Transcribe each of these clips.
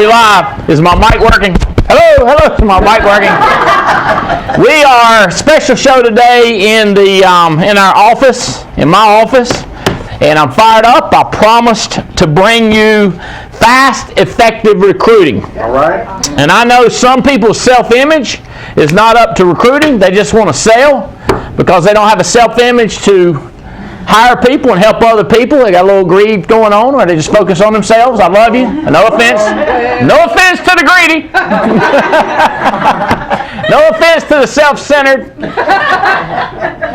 we live? Is my mic working? Hello, hello. Is my mic working? We are special show today in the in our office, in my office, and I'm fired up. I promised to bring you fast, effective recruiting. All right. And I know some people's self-image is not up to recruiting. They just want to sell because they don't have a self-image to hire people and help other people. They got a little greed going on, or they just focus on themselves. I love you. No offense. No offense to the greedy. No offense to the self-centered.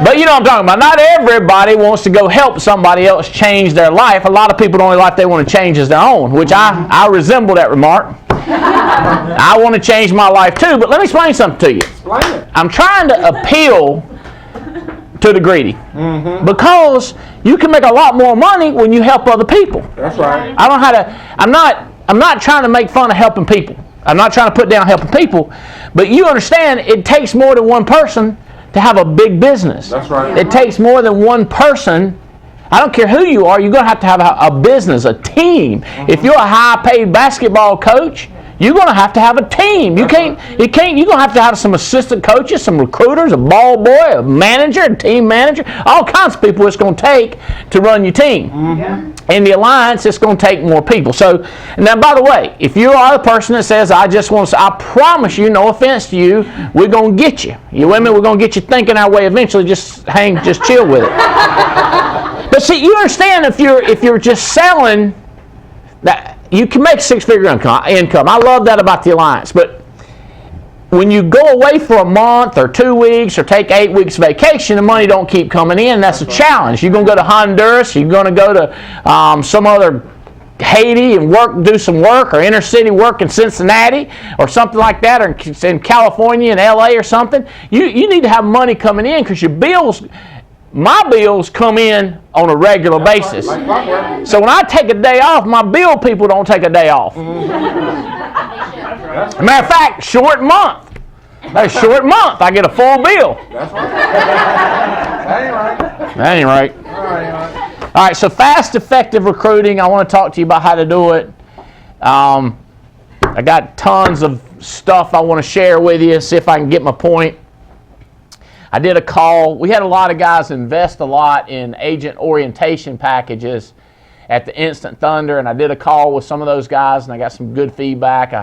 But you know what I'm talking about. Not everybody wants to go help somebody else change their life. A lot of people, the only life they want to change is their own, which I resemble that remark. I want to change my life too, but let me explain something to you. Explain it. I'm trying to appeal to the greedy, because you can make a lot more money when you help other people. That's right. I don't know how to. I'm not trying to make fun of helping people. I'm not trying to put down helping people, but you understand it takes more than one person to have a big business. That's right. It takes more than one person. I don't care who you are. You're going to have a business, a team. If you're a high-paid basketball coach, you're going to have a team. You're going to have some assistant coaches, some recruiters, a ball boy, a manager, a team manager, all kinds of people it's going to take to run your team. In the alliance, it's going to take more people. So, now by the way, if you are the person that says, I promise you, no offense to you, we're going to get you. You with me? We're going to get you thinking our way eventually. Just chill with it. But see, you understand if you're just selling that, you can make six-figure income. I love that about the alliance. But when you go away for a month or 2 weeks or take 8 weeks vacation, the money don't keep coming in. That's a challenge. You're going to go to Honduras. You're going to go to some other Haiti and do some work, or inner city work in Cincinnati or something like that, or in California and LA or something. You need to have money coming in, because my bills come in on a regular basis. So when I take a day off, my bill people don't take a day off. Matter of fact, short month. A short month, I get a full bill. That ain't right. All right, so fast, effective recruiting. I want to talk to you about how to do it. I got tons of stuff I want to share with you, see if I can get my point. I did a call. We had a lot of guys invest a lot in agent orientation packages at the Instant Thunder, and I did a call with some of those guys, and I got some good feedback.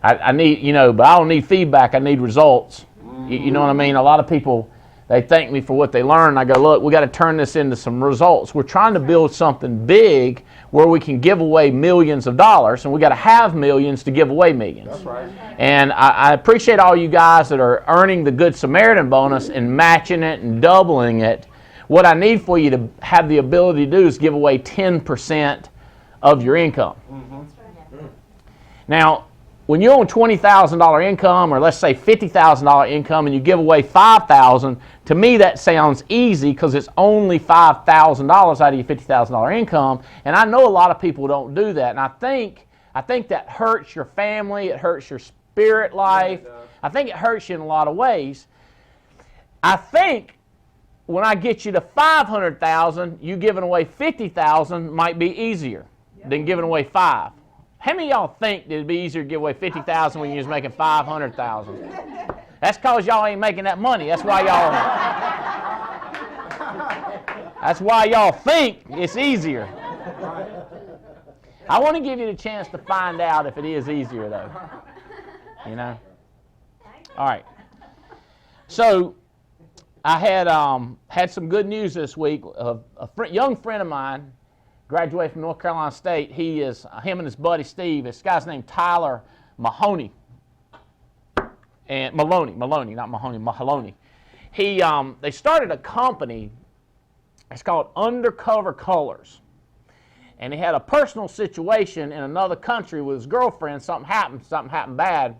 I need, but I don't need feedback. I need results. You know what I mean? A lot of people, they thank me for what they learned. I go, look, we got to turn this into some results. We're trying to build something big where we can give away millions of dollars, and we got to have millions to give away millions. That's right. And I appreciate all you guys that are earning the Good Samaritan bonus and matching it and doubling it. What I need for you to have the ability to do is give away 10% of your income. Now, when you're on $20,000 income, or let's say $50,000 income, and you give away $5,000, to me that sounds easy, because it's only $5,000 out of your $50,000 income. And I know a lot of people don't do that. And I think that hurts your family. It hurts your spirit life. I think it hurts you in a lot of ways. I think when I get you to $500,000, you giving away $50,000 might be easier than giving away $5,000. How many of y'all think that it'd be easier to give away $50,000 when you was making $500,000? That's because y'all ain't making that money. That's why y'all think it's easier. I want to give you the chance to find out if it is easier, though. All right. So I had some good news this week. Young friend of mine graduated from North Carolina State. Him and his buddy Steve. This guy's named Tyler Mahoney. And Maloney, not Mahoney, Mahoney. They started a company. It's called Undercover Colors. And he had a personal situation in another country with his girlfriend. Something happened bad.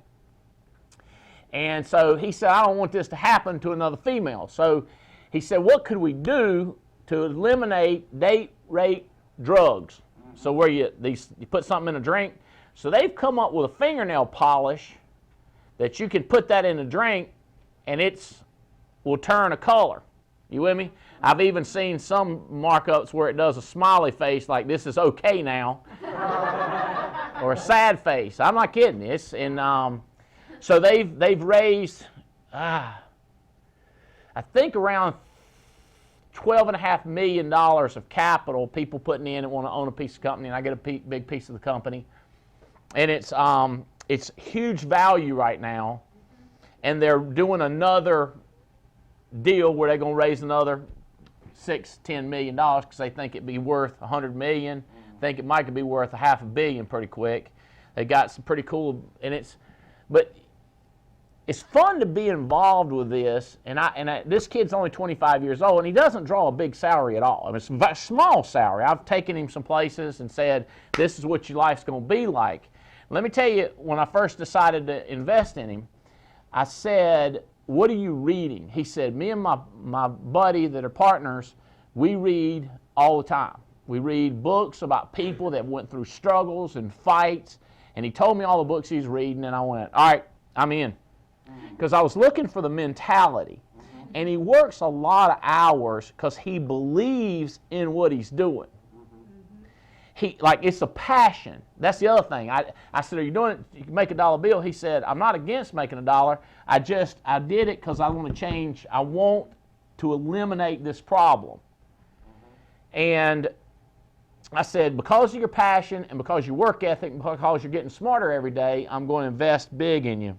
And so he said, I don't want this to happen to another female. So he said, what could we do to eliminate date rape drugs? So where you put something in a drink. So they've come up with a fingernail polish that you can put that in a drink, and will turn a color. You with me? I've even seen some markups where it does a smiley face, like this is okay now. or a sad face. I'm not kidding. So they've raised, I think around $12.5 million of capital. People putting in and want to own a piece of company, and I get a big piece of the company, and it's huge value right now. And they're doing another deal where they're going to raise another $6-10 million because they think it'd be worth $100 million. Think it might be worth $500 million pretty quick. They got some pretty cool, but it's fun to be involved with this. And this kid's only 25 years old, and he doesn't draw a big salary at all. I mean, it's a small salary. I've taken him some places and said, "This is what your life's going to be like." Let me tell you, when I first decided to invest in him, I said, "What are you reading?" He said, "Me and my buddy that are partners, we read all the time. We read books about people that went through struggles and fights." And he told me all the books he's reading, and I went, "All right, I'm in." Because I was looking for the mentality. And he works a lot of hours because he believes in what he's doing. It's a passion. That's the other thing. I said, "Are you doing it? You can make a dollar bill." He said, "I'm not against making a dollar. I did it because I want to change. I want to eliminate this problem." And I said, because of your passion and because your work ethic and because you're getting smarter every day, I'm going to invest big in you.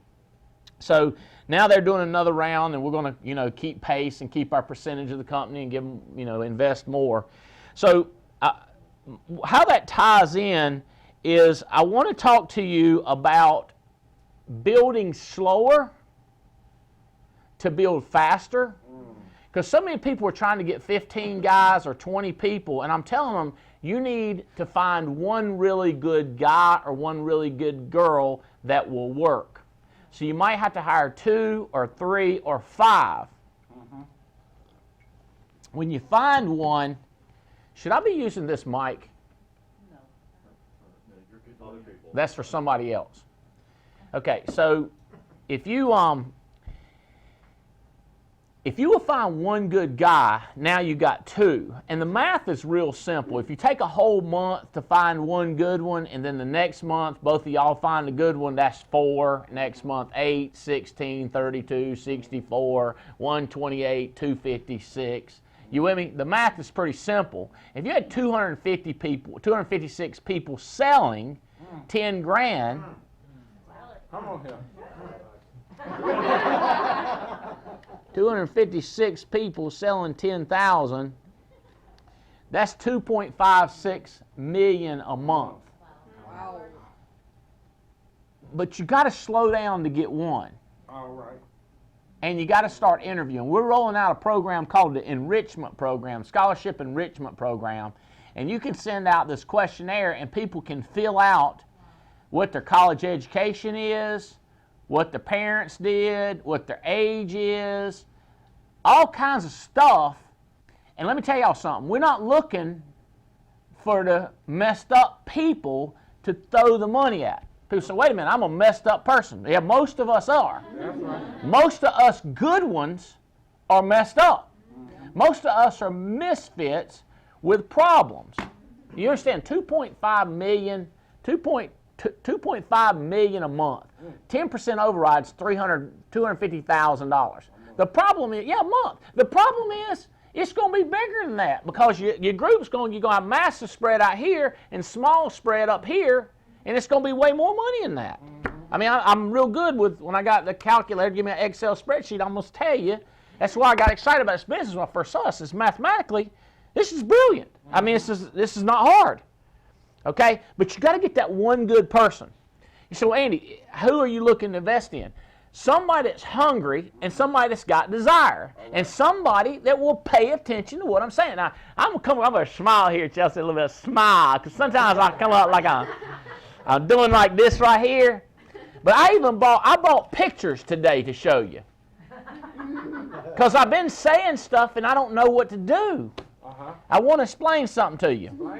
So now they're doing another round, and we're going to, keep pace and keep our percentage of the company and give them, invest more. So how that ties in is I want to talk to you about building slower to build faster. Because so many people are trying to get 15 guys or 20 people, and I'm telling them, you need to find one really good guy or one really good girl that will work. So you might have to hire 2 or 3 or 5. When you find one, should I be using this mic? No. That's for somebody else. Okay, so if you will find one good guy, now you got 2. And the math is real simple. If you take a whole month to find one good one, and then the next month both of y'all find a good one, that's 4. Next month, 8, 16, 32, 64, 128, 256. You with me? The math is pretty simple. If you had 256 people selling 10 grand. Come on here. 256 people selling 10,000. That's 2.56 million a month. Wow. But you got to slow down to get one. All right. And you got to start interviewing. We're rolling out a program called the Enrichment Program, Scholarship Enrichment Program. And you can send out this questionnaire, and people can fill out what their college education is, what their parents did, what their age is, all kinds of stuff. And let me tell y'all something. We're not looking for the messed up people to throw the money at. People say, "Wait a minute, I'm a messed up person." Yeah, most of us are. That's right. Most of us good ones are messed up. Most of us are misfits with problems. You understand? 2.5 million, 2.5 million a month. 10% overrides $250,000. The problem is, a month. The problem is, it's going to be bigger than that because your group's you're going to have massive spread out here and small spread up here, and it's going to be way more money than that. I mean, I'm real good with, when I got the calculator, give me an Excel spreadsheet, I'm going to tell you. That's why I got excited about this business when I first saw this. Is mathematically, this is brilliant. I mean, this is not hard. Okay? But you got to get that one good person. You say, "Well, Andy, who are you looking to invest in?" Somebody that's hungry and somebody that's got desire. And somebody that will pay attention to what I'm saying. Now, I'm going to smile here, Chelsea, a little bit of smile. Because sometimes I come up like I'm doing like this right here. But I bought pictures today to show you. Because I've been saying stuff and I don't know what to do. I want to explain something to you.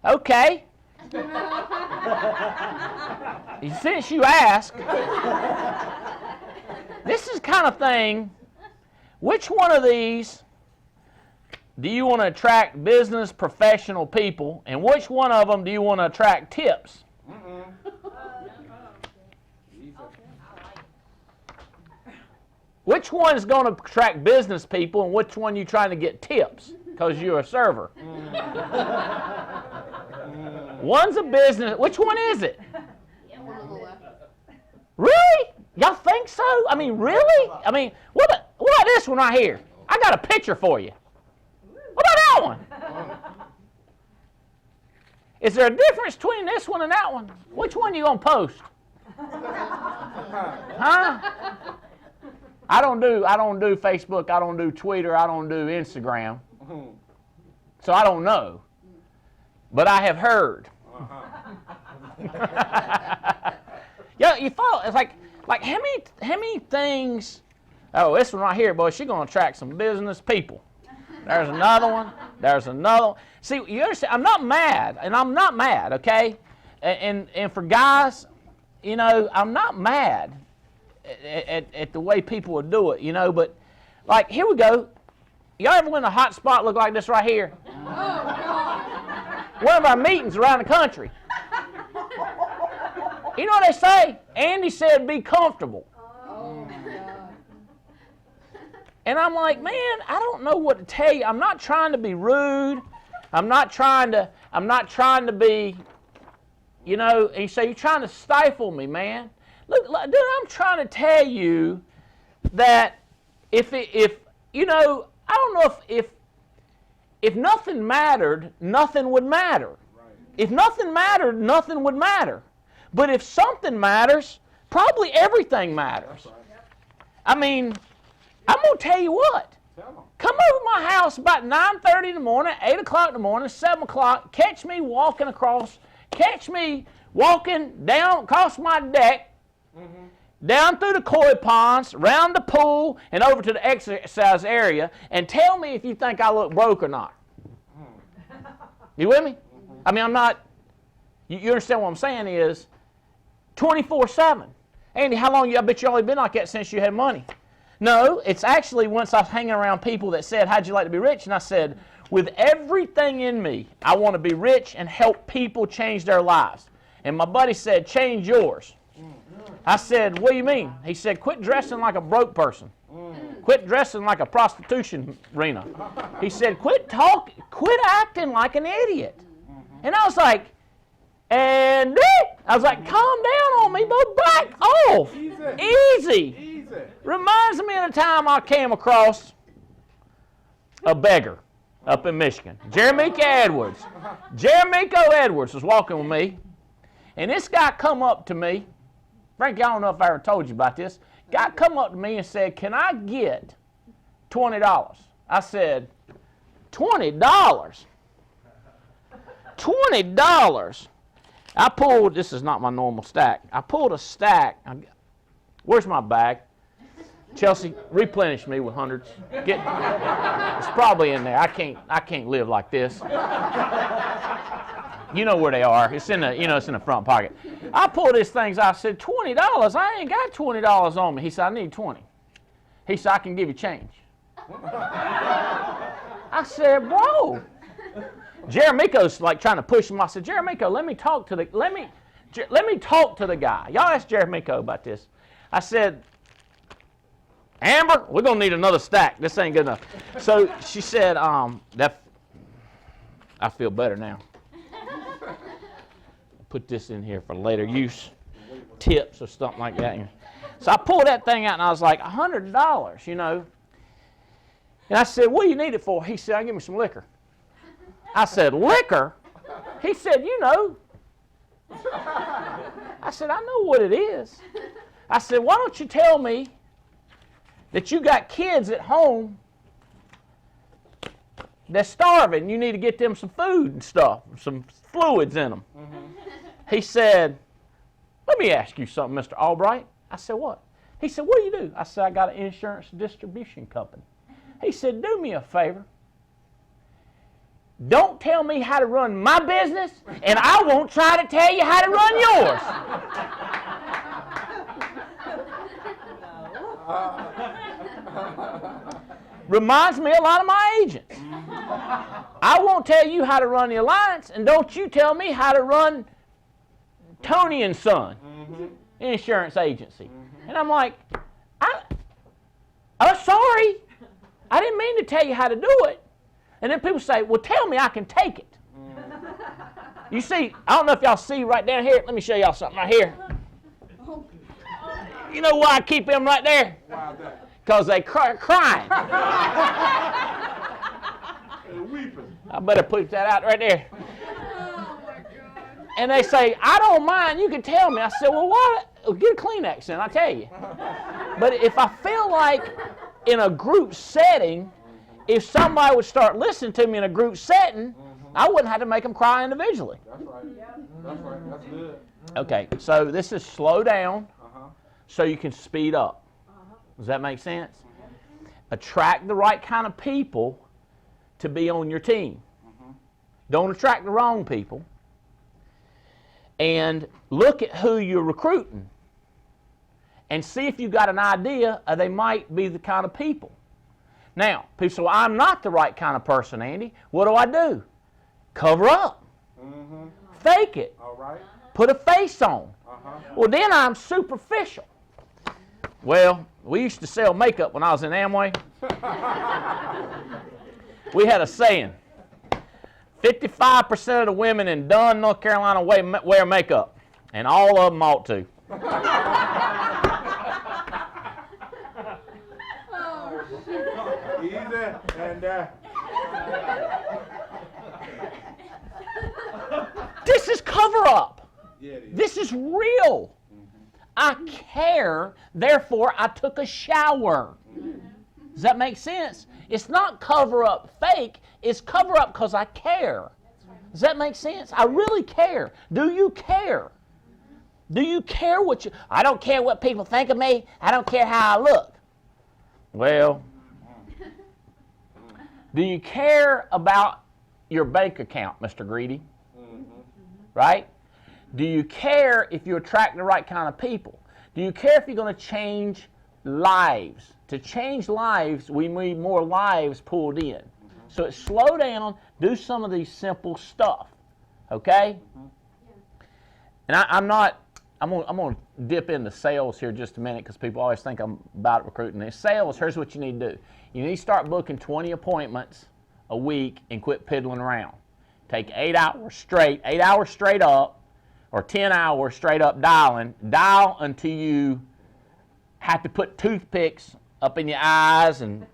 Okay. Since you ask, this is kind of thing, which one of these do you want to attract business professional people, and which one of them do you want to attract tips? which one's going to attract business people and which one you trying to get tips because you're a server? One's a business. Which one is it? One on the left. Really? Y'all think so? I mean, really? I mean, what about this one right here? I got a picture for you. What about that one? Is there a difference between this one and that one? Which one you gonna post? Huh? I don't do Facebook. I don't do Twitter. I don't do Instagram. So I don't know. But I have heard. Yeah, you follow. It's like how many things? Oh, this one right here, boy. She's gonna attract some business people. There's another one. There's another one. See, you understand? I'm not mad, and I'm not mad. Okay, and for guys, you know, I'm not mad at the way people would do it. You know, but like here we go. Y'all ever win a hot spot look like this right here? One of our meetings around the country. You know what they say? Andy said, "Be comfortable." Oh my God. And I'm like, man, I don't know what to tell you. I'm not trying to be rude. I'm not trying to be, you know. And you say you're trying to stifle me, man. Look, dude, I'm trying to tell you that if you know, I don't know if nothing mattered, nothing would matter. Right. If nothing mattered, nothing would matter. But if something matters, probably everything matters. Right. I mean, I'm going to tell you what. Come over to my house about 9:30 in the morning, 8 o'clock in the morning, 7 o'clock. Catch me walking down across my deck, down through the koi ponds, around the pool, and over to the exercise area, and tell me if you think I look broke or not. You with me? I mean, I'm not, you understand what I'm saying is 24/7. Andy, how long I bet you only been like that since you had money? No, it's actually once I was hanging around people that said, how'd you like to be rich? And I said, with everything in me, I want to be rich and help people change their lives. And my buddy said, change yours. I said, what do you mean? He said, quit dressing like a broke person. Quit dressing like a prostitution arena. He said, quit acting like an idiot. And I was like, Andy, I was like, calm down on me, but back off. Easy. Reminds me of the time I came across a beggar up in Michigan. Jeremico Edwards was walking with me, and this guy come up to me. Frank, I don't know if I ever told you about this. Guy come up to me and said, can I get $20? I said, $20? $20? I pulled, this is not my normal stack. I pulled a stack. Where's my bag? Chelsea, replenish me with hundreds. It's probably in there. I can't live like this. You know where they are. It's in the front pocket. I pulled these things out. I said, $20? I ain't got $20 on me. He said, I need 20. He said, I can give you change. I said, bro. Jeremico's like trying to push him. I said, Jeremico, let me talk to the guy. Y'all ask Jeremico about this. I said, Amber, we're gonna need another stack. This ain't good enough. So she said, I feel better now. Put this in here for later use, tips or something like that. So I pulled that thing out and I was like, $100, you know. And I said, what do you need it for? He said, give me some liquor. I said, liquor? He said, you know. I said, I know what it is. I said, why don't you tell me that you got kids at home that's starving. You need to get them some food and stuff, some fluids in them. He said, let me ask you something, Mr. Albright. I said, what? He said, what do you do? I said, I got an insurance distribution company. He said, do me a favor. Don't tell me how to run my business, and I won't try to tell you how to run yours. Reminds me a lot of my agents. I won't tell you how to run the Alliance, and don't you tell me how to run Tony and Son Insurance Agency. And I'm like, Oh, sorry. I didn't mean to tell you how to do it. And then people say, well, tell me I can take it. You see, I don't know if y'all see right down here. Let me show y'all something right here. You know why I keep them right there? Why is that? Because they crying. They're weeping. I better put that out right there. Oh my God. And they say, I don't mind, you can tell me. I said, well, why? Get a Kleenex in, I'll tell you. But if I feel like in a group setting, if somebody would start listening to me in a group setting, I wouldn't have to make them cry individually. That's right. That's right. That's good. Okay, so this is slow down Uh-huh. so you can speed up. Does that make sense? Attract the right kind of people to be on your team. Don't attract the wrong people. And look at who you're recruiting. And see if you've got an idea they might be the kind of people. Now, people say, well, I'm not the right kind of person, Andy. What do? Cover up. Fake it. All right. Put a face on. Well, then I'm superficial. Well, we used to sell makeup when I was in Amway. We had a saying. 55% of the women in Dunn, North Carolina wear makeup. And all of them ought to. Easy and This is cover up. yeah, it is. This is real. I care, therefore I took a shower. Does that make sense? It's not cover up fake, it's cover up because I care. Does that make sense? I really care. Do you care? Do you care what you... I don't care what people think of me. I don't care how I look. Well, do you care about your bank account, Mr. Greedy? Right? Do you care if you attract the right kind of people? Do you care if you're going to change lives? To change lives, we need more lives pulled in. So slow down, do some of these simple stuff. Okay? And I'm going to dip into sales here just a minute because people always think I'm about recruiting. In sales, here's what you need to do. You need to start booking 20 appointments a week and quit piddling around. Take 8 hours straight up, or 10 hours straight up dialing. Dial until you have to put toothpicks up in your eyes and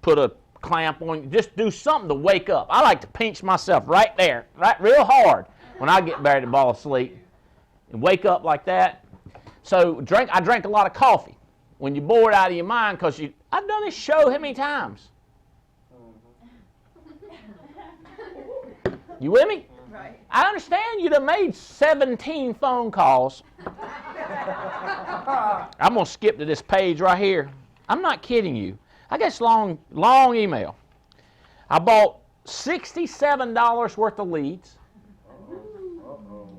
put a clamp on. Just do something to wake up. I like to pinch myself right there, right real hard when I get ready to fall asleep and wake up like that. So I drink a lot of coffee when you're bored out of your mind because I've done this show how many times? You with me? Right. I understand you'd have made 17 phone calls. I'm going to skip to this page right here. I'm not kidding you. I got this long email. I bought $67 worth of leads,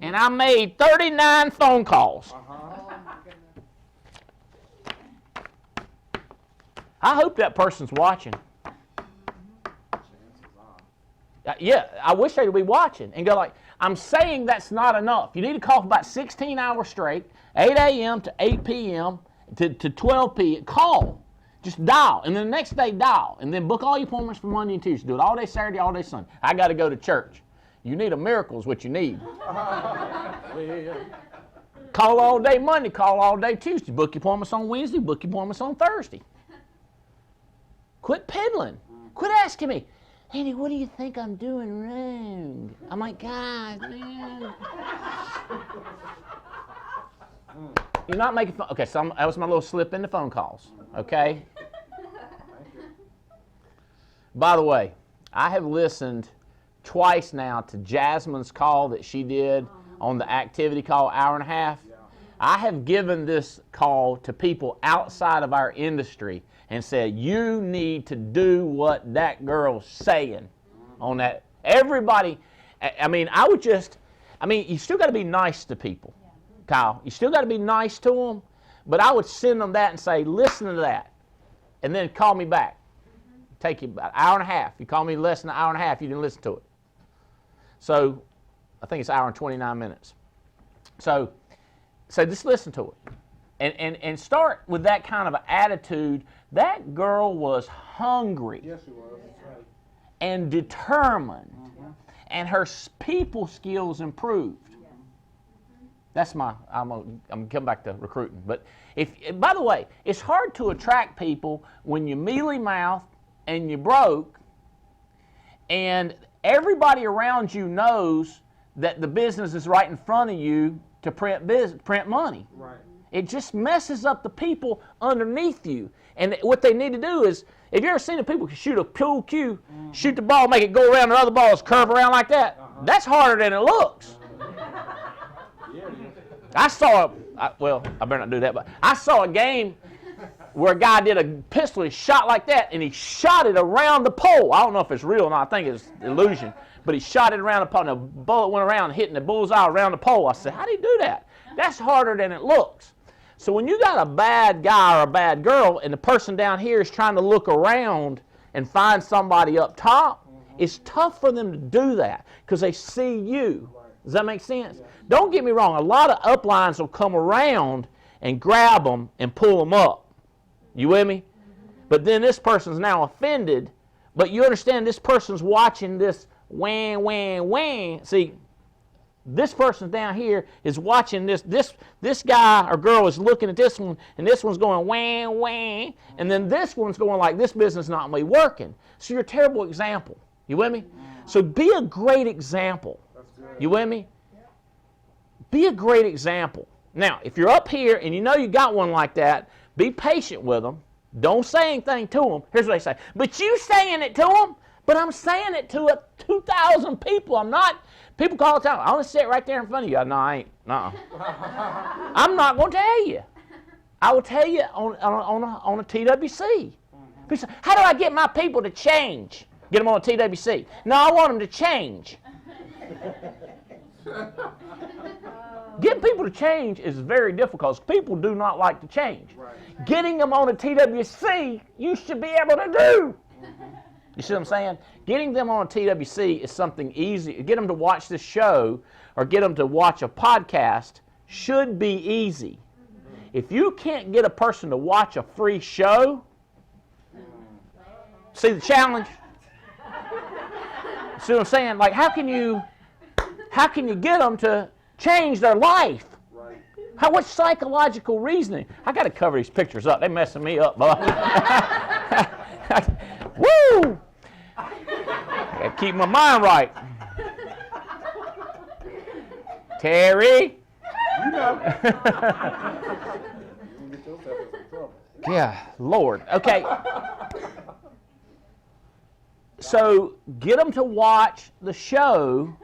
and I made 39 phone calls. Oh my goodness. I hope that person's watching. Yeah, I wish they'd be watching and go like, I'm saying that's not enough. You need to call for about 16 hours straight, 8 a.m. to 8 p.m. to 12 p.m. Call. Just dial. And then the next day, dial. And then book all your appointments for Monday and Tuesday. Do it all day Saturday, all day Sunday. I got to go to church. You need a miracle is what you need. Call all day Monday, call all day Tuesday. Book your appointments on Wednesday, book your appointments on Thursday. Quit piddling. Quit asking me, Andy, what do you think I'm doing wrong? I'm like, God, man. You're not making fun. Okay, so that was my little slip into phone calls. Okay? By the way, I have listened twice now to Jasmine's call that she did on the activity call, hour and a half. I have given this call to people outside of our industry and said, you need to do what that girl's saying on that. Everybody, you still got to be nice to people, Kyle. You still got to be nice to them, but I would send them that and say, listen to that, and then call me back. Take you about an hour and a half. You call me less than an hour and a half, you didn't listen to it. So, I think it's an hour and 29 minutes. So just listen to it. And start with that kind of attitude. That girl was hungry. Yes, she was. That's right. And determined. And her people skills improved. That's I'm gonna come back to recruiting. But by the way, it's hard to attract people when you're mealy mouthed and you're broke, and everybody around you knows that the business is right in front of you to print money. Right. It just messes up the people underneath you. And what they need to do is, have you ever seen the people shoot a pool cue, shoot the ball, make it go around, and other balls curve around like that? That's harder than it looks. Yeah, it is. I better not do that, but I saw a game where a guy did a pistol, he shot like that, and he shot it around the pole. I don't know if it's real or not, I think it's illusion, but he shot it around the pole, and the bullet went around hitting the bullseye around the pole. I said, how do you do that? That's harder than it looks. So when you got a bad guy or a bad girl, and the person down here is trying to look around and find somebody up top, it's tough for them to do that because they see you. Does that make sense? Yeah. Don't get me wrong. A lot of uplines will come around and grab them and pull them up. You with me? But then this person's now offended. But you understand this person's watching this whang, whang, whang. See, this person down here is watching this guy or girl is looking at this one, and this one's going whang, whang. And then this one's going like, this business not really working. So you're a terrible example. You with me? So be a great example. You with me? Be a great example. Now, if you're up here and you know you got one like that, be patient with them. Don't say anything to them. Here's what they say. But you saying it to them? But I'm saying it to 2,000 people. I'm not. People call the time. I want to sit right there in front of you. No, I ain't. No. I'm not going to tell you. I will tell you on a TWC. People say, how do I get my people to change? Get them on a TWC. No, I want them to change. Getting people to change is very difficult. People do not like to change. Right. Getting them on a TWC, you should be able to do. You see what I'm saying? Getting them on a TWC is something easy. Get them to watch this show or get them to watch a podcast should be easy. If you can't get a person to watch a free show, see the challenge? See what I'm saying? Like, how can you get them to change their life? Right. What's psychological reasoning? I got to cover these pictures up. They're messing me up, boy. Woo! I got to keep my mind right. Terry. You know. You get yourself in some trouble. Yeah, Lord. Okay. So get them to watch the show,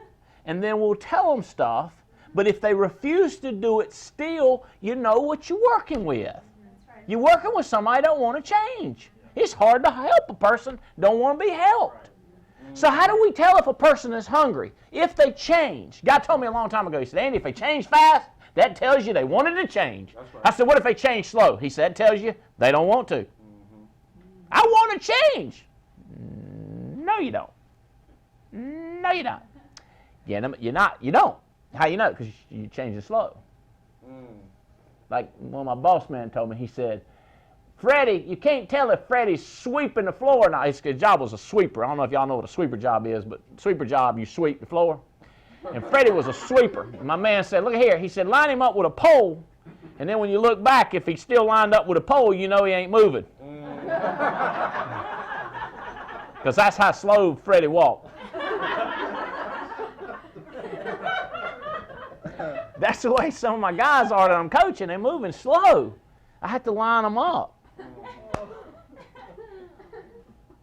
and then we'll tell them stuff. But if they refuse to do it still, you know what you're working with. That's right. You're working with somebody that don't want to change. It's hard to help a person don't want to be helped. So how do we tell if a person is hungry? If they change. God told me a long time ago, he said, Andy, if they change fast, that tells you they wanted to change. Right. I said, what if they change slow? He said, it tells you they don't want to. I want to change. No, you don't. No, you don't. You don't. How you know? Because you change it slow. Like one of my boss man told me, he said, Freddie, you can't tell if Freddie's sweeping the floor or not. His job was a sweeper. I don't know if y'all know what a sweeper job is, but sweeper job, you sweep the floor. And Freddie was a sweeper. And my man said, look here. He said, line him up with a pole, and then when you look back, if he's still lined up with a pole, you know he ain't moving. Because that's how slow Freddie walked. That's the way some of my guys are that I'm coaching. They're moving slow. I have to line them up.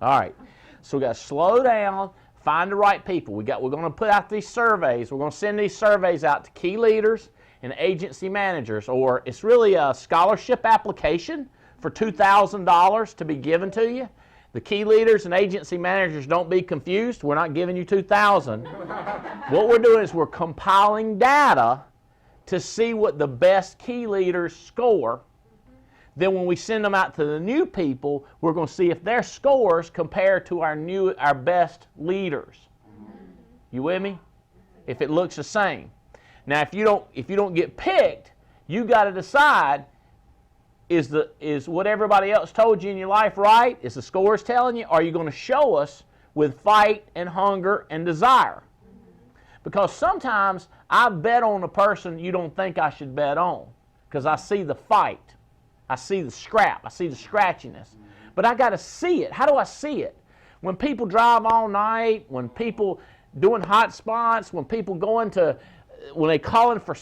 All right. So we got to slow down, find the right people. We're going to put out these surveys. We're going to send these surveys out to key leaders and agency managers, or it's really a scholarship application for $2,000 to be given to you. The key leaders and agency managers, don't be confused. We're not giving you $2,000. What we're doing is we're compiling data to see what the best key leaders score. Then when we send them out to the new people, we're going to see if their scores compare to our best leaders. You with me? If it looks the same. Now, if you don't get picked, you got to decide, is what everybody else told you in your life right? Is the scores telling you? Or are you going to show us with fight and hunger and desire? Because sometimes I bet on a person you don't think I should bet on, because I see the fight. I see the scrap. I see the scratchiness. But I got to see it. How do I see it? When people drive all night, when people doing hot spots, when people when they calling for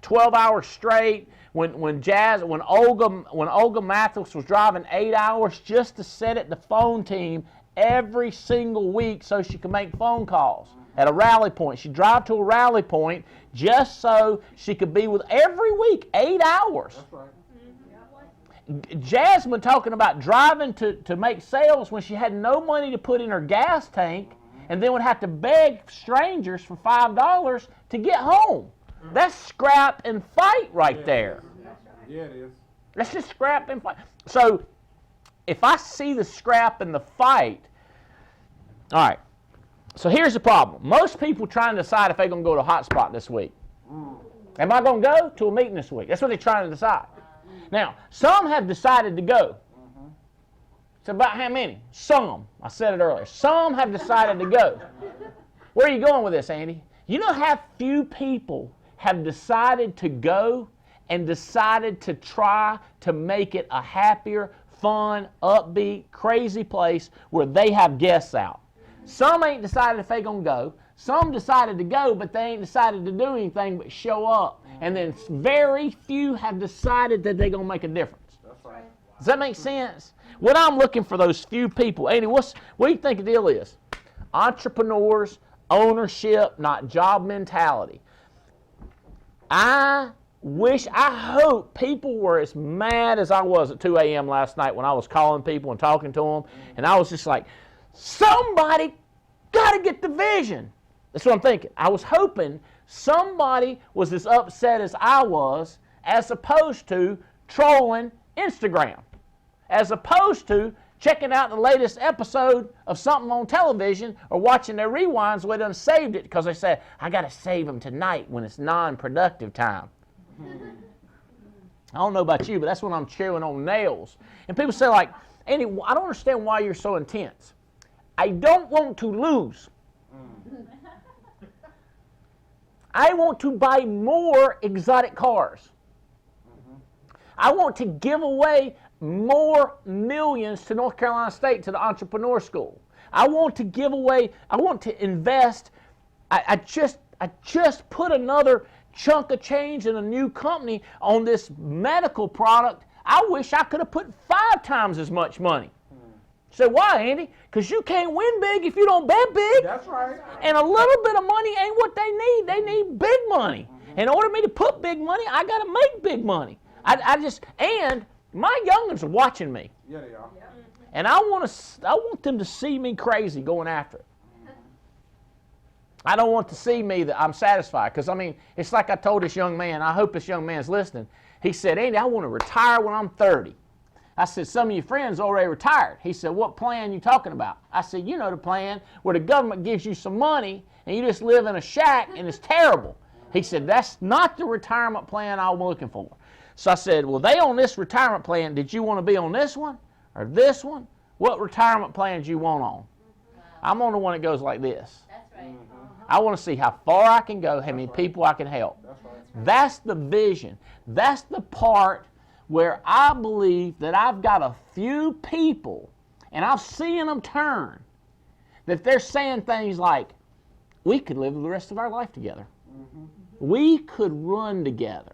12 hours straight, when Olga Mathis was driving 8 hours just to sit at the phone team every single week so she could make phone calls at a rally point. She'd drive to a rally point just so she could be with every week, 8 hours. That's right. Jasmine talking about driving to make sales when she had no money to put in her gas tank and then would have to beg strangers for $5 to get home. That's scrap and fight right there. Yeah, it is. That's just scrap and fight. So if I see the scrap and the fight, all right, so here's the problem. Most people trying to decide if they're going to go to a hot spot this week. Am I going to go to a meeting this week? That's what they're trying to decide. Now, some have decided to go. It's about how many? Some. I said it earlier. Some have decided to go. Where are you going with this, Andy? You know how few people have decided to go and decided to try to make it a happier, fun, upbeat, crazy place where they have guests out. Some ain't decided if they're going to go. Some decided to go, but they ain't decided to do anything but show up. And then very few have decided that they're going to make a difference. That's right. Does that make sense? What I'm looking for those few people. Andy, what do you think the deal is? Entrepreneurs, ownership, not job mentality. I hope people were as mad as I was at 2 a.m. last night when I was calling people and talking to them. And I was just like, somebody got to get the vision. That's what I'm thinking. I was hoping somebody was as upset as I was, as opposed to trolling Instagram, as opposed to checking out the latest episode of something on television or watching their rewinds where they done saved it because they said, I got to save them tonight when it's non-productive time. I don't know about you, but that's when I'm chewing on nails. And people say, like, Andy, I don't understand why you're so intense. I don't want to lose. I want to buy more exotic cars. I want to give away more millions to North Carolina State, to the entrepreneur school. I want to give away, I want to invest. I just put another chunk of change in a new company on this medical product. I wish I could have put 5 times as much money. So why, Andy? Because you can't win big if you don't bet big. That's right. And a little bit of money ain't what they need. They need big money. In order for me to put big money, I got to make big money. And my youngins are watching me. Yeah, they are. And I want them to see me crazy going after it. I don't want to see me that I'm satisfied. Because, I mean, it's like I told this young man. I hope this young man's listening. He said, Andy, I want to retire when I'm 30. I said, some of your friends already retired. He said, what plan you talking about? I said, you know the plan where the government gives you some money and you just live in a shack and it's terrible. He said, that's not the retirement plan I'm looking for. So I said, well, they on this retirement plan. Did you want to be on this one or this one? What retirement plans you want on? I'm on the one that goes like this. That's right. I want to see how far I can go, how many people I can help. That's right. That's the vision. That's the part where I believe that I've got a few people, and I'm seeing them turn, that they're saying things like, we could live the rest of our life together. Mm-hmm. We could run together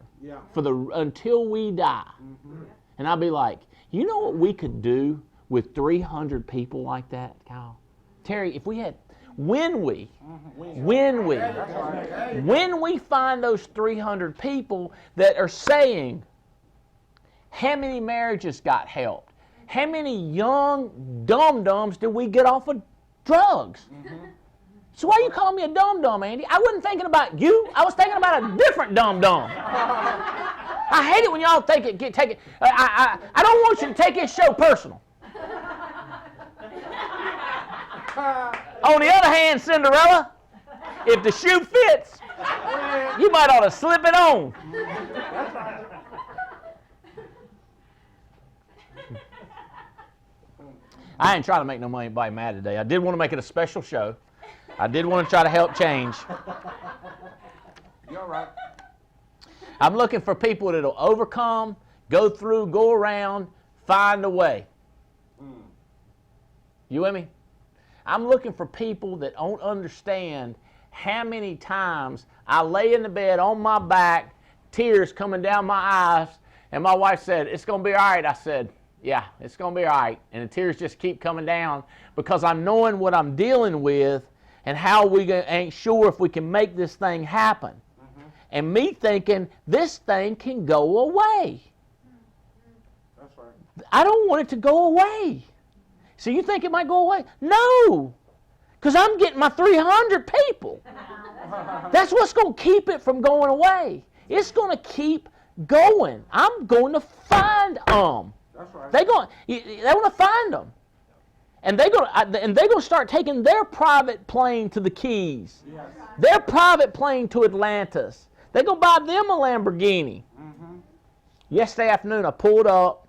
until we die. Mm-hmm. And I'll be like, you know what we could do with 300 people like that, Kyle? Terry, if we had, when we find those 300 people that are saying, how many marriages got helped? How many young dum-dums did we get off of drugs? Mm-hmm. So why you calling me a dum-dum, Andy? I wasn't thinking about you. I was thinking about a different dum-dum. I hate it when y'all take it. I don't want you to take this show personal. On the other hand, Cinderella, if the shoe fits, you might ought to slip it on. I ain't trying to make anybody mad today. I did want to make it a special show. I did want to try to help change. You all right? I'm looking for people that'll overcome, go through, go around, find a way. You with me? I'm looking for people that don't understand how many times I lay in the bed on my back, tears coming down my eyes, and my wife said, "It's going to be all right." I said, "Yeah, it's going to be all right." And the tears just keep coming down because I'm knowing what I'm dealing with and how we ain't sure if we can make this thing happen. And me thinking, this thing can go away. That's right. I don't want it to go away. So you think it might go away? No, because I'm getting my 300 people. That's what's going to keep it from going away. It's going to keep going. I'm going to find them. That's right. They want to find them, and they're going to start taking their private plane to the Keys, Yes. their private plane to Atlantis. They're going to buy them a Lamborghini. Yesterday afternoon, I pulled up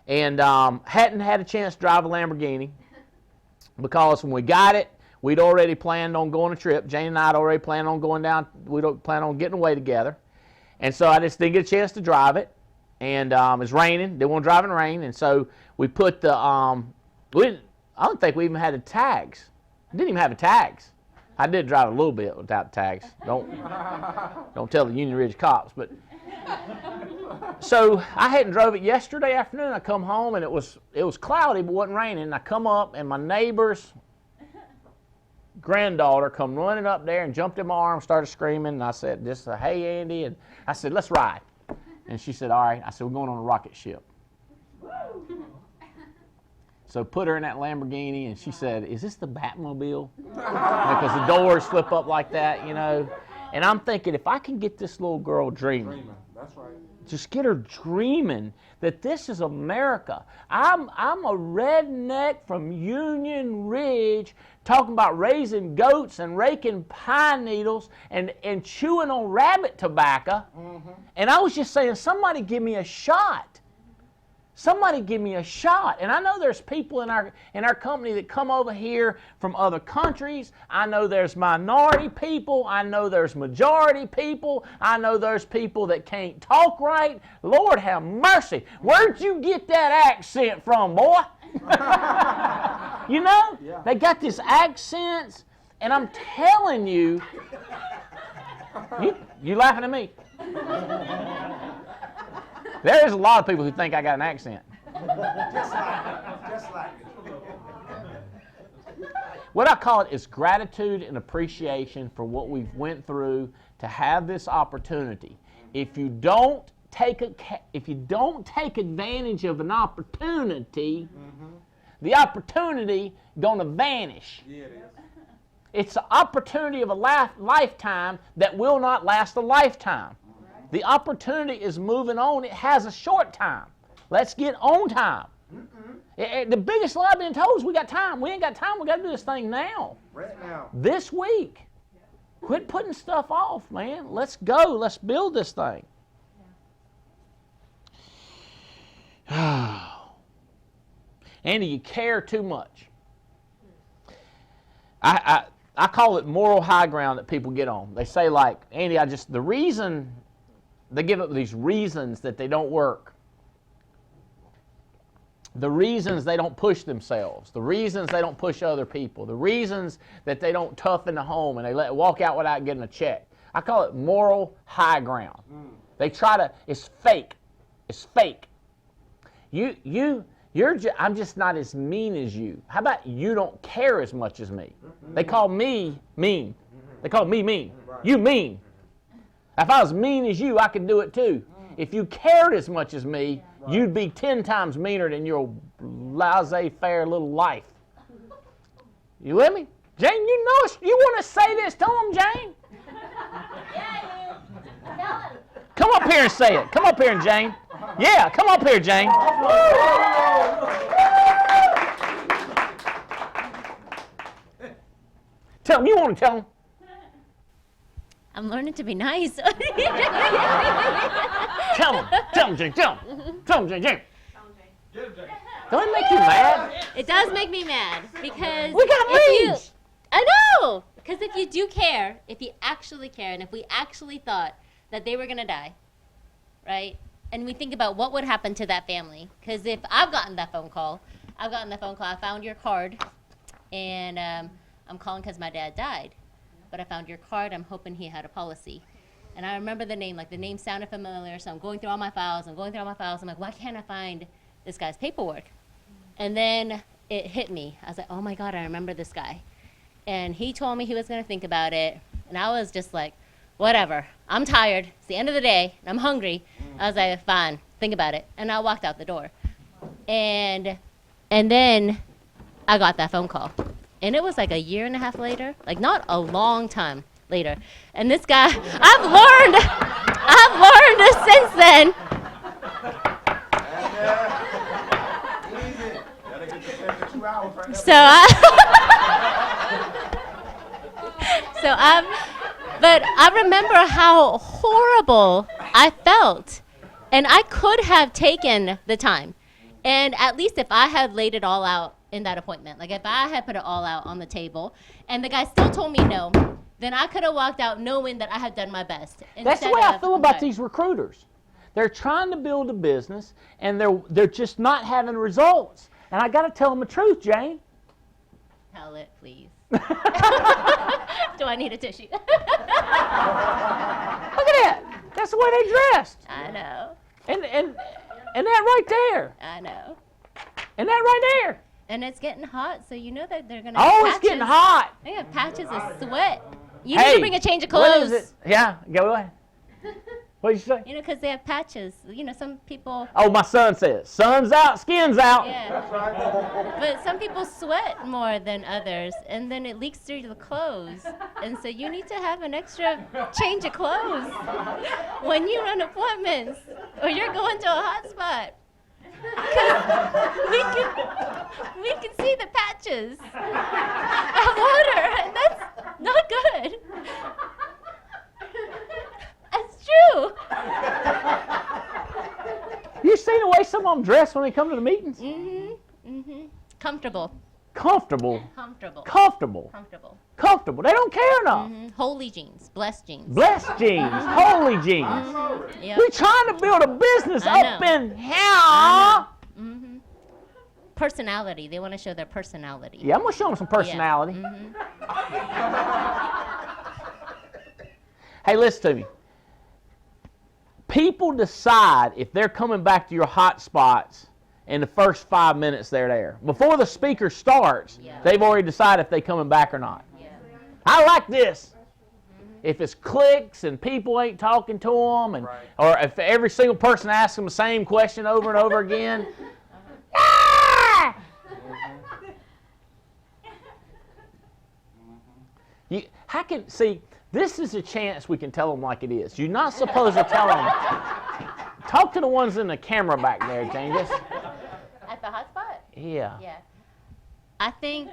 and hadn't had a chance to drive a Lamborghini because when we got it, we'd already planned on going on a trip. Jane and I had already planned on going down. We don't plan on getting away together. And so I just didn't get a chance to drive it. And it was raining. Didn't want to drive in the rain. And so we put the, I don't think we even had the tags. Didn't even have the tags. I did drive a little bit without the tags. Don't tell the Union Ridge cops. But so I hadn't drove it yesterday afternoon. I come home and it was cloudy but wasn't raining. And I come up and my neighbor's granddaughter come running up there and jumped in my arms, started screaming. And I said, "Hey, Andy," and I said, "Let's ride." And she said, "All right." I said, "We're going on a rocket ship." So put her in that Lamborghini, and she said, "Is this the Batmobile?" Because the doors flip up like that, you know. And I'm thinking, if I can get this little girl dreaming. That's right. Just get her dreaming that this is America. I'm a redneck from Union Ridge talking about raising goats and raking pine needles and chewing on rabbit tobacco. And I was just saying, somebody give me a shot. Somebody give me a shot. And I know there's people in our company that come over here from other countries. I know there's minority people. I know there's majority people. I know there's people that can't talk right. Lord have mercy. Where'd you get that accent from, boy? You know? Yeah. They got this accents, and I'm telling you, you laughing at me? There is a lot of people who think I got an accent. Just like it. What I call it is gratitude and appreciation for what we've went through to have this opportunity. If you don't take advantage of an opportunity, the opportunity gonna vanish. Yeah, it is. It's the opportunity of a lifetime that will not last a lifetime. The opportunity is moving on. It has a short time. Let's get on time. The biggest lie being told is we got time. We ain't got time. We got to do this thing now. Right now. This week. Quit putting stuff off, man. Let's go. Let's build this thing. Andy, you care too much. I call it moral high ground that people get on. They say like, Andy, the reason they give up these reasons that they don't work. The reasons they don't push themselves. The reasons they don't push other people. The reasons that they don't toughen the home and they walk out without getting a check. I call it moral high ground. They try to, it's fake. It's fake. I'm just not as mean as you. How about you don't care as much as me? They call me mean. They call me mean. You mean. If I was mean as you, I could do it too. If you cared as much as me, you'd be 10 times meaner than your laissez-faire little life. You with me? Jane, you know you want to say this to him, Jane? Yeah, tell him. Come up here and say it. Come up here, Jane. Yeah, come up here, Jane. Tell him. You want to tell him? I'm learning to be nice. Tell him, Jane. Tell him, Jane. Jane. Get him, Jay. Don't it make you mad? It does make me mad because We got if leads. I know. Because if you do care, if you actually care, and if we actually thought that they were gonna die, right? And we think about what would happen to that family. Because if I've gotten that phone call, I found your card, and I'm calling because my dad died. But I found your card, I'm hoping he had a policy. And I remember the name, like the name sounded familiar, so I'm going through all my files, I'm like, why can't I find this guy's paperwork? And then it hit me. I was like, oh my God, I remember this guy. And he told me he was gonna think about it, and I was just like, whatever, I'm tired, it's the end of the day, and I'm hungry. I was like, fine, think about it. And I walked out the door. And then I got that phone call. And it was like a year and a half later, like not a long time later. And this guy, I've learned since then. But I remember how horrible I felt. And I could have taken the time. And at least if I had laid it all out in that appointment, like if I had put it all out on the table, and the guy still told me no, then I could have walked out knowing that I had done my best. That's the way I feel about these recruiters. They're trying to build a business, and they're just not having results. And I got to tell them the truth, Jane. Tell it, please. Do I need a tissue? Look at that. That's the way they dressed. I know. And that right there. I know. And that right there. And it's getting hot, so you know that they're going to have Oh, it's getting hot. They have patches of sweat. You need to bring a change of clothes. What is it? Yeah, go ahead. What did you say? You know, because they have patches. You know, some people... Oh, my son says, sun's out, skin's out. Yeah. That's right. But some people sweat more than others, and then it leaks through the clothes. And so you need to have an extra change of clothes when you run appointments, or you're going to a hot spot. We can see the patches of water, and that's not good. That's true. You see the way some of them dress when they come to the meetings? Comfortable. Comfortable. Comfortable. Comfortable. Comfortable. Comfortable. They don't care enough. Holy jeans. Blessed jeans. Blessed jeans. Holy jeans. Yep. We're trying to build a business I up know. in here. Personality. They want to show their personality. Yeah, I'm going to show them some personality. Hey, listen to me. People decide if they're coming back to your hot spots in the first 5 minutes they're there. Before the speaker starts, they've already decided if they're coming back or not. Yeah. I like this. If it's clicks and people ain't talking to them, and or if every single person asks them the same question over and over again. This is a chance we can tell them like it is. You're not supposed to tell them. Talk to the ones in the camera back there, Jane. At the hot spot? Yeah. Yeah. I think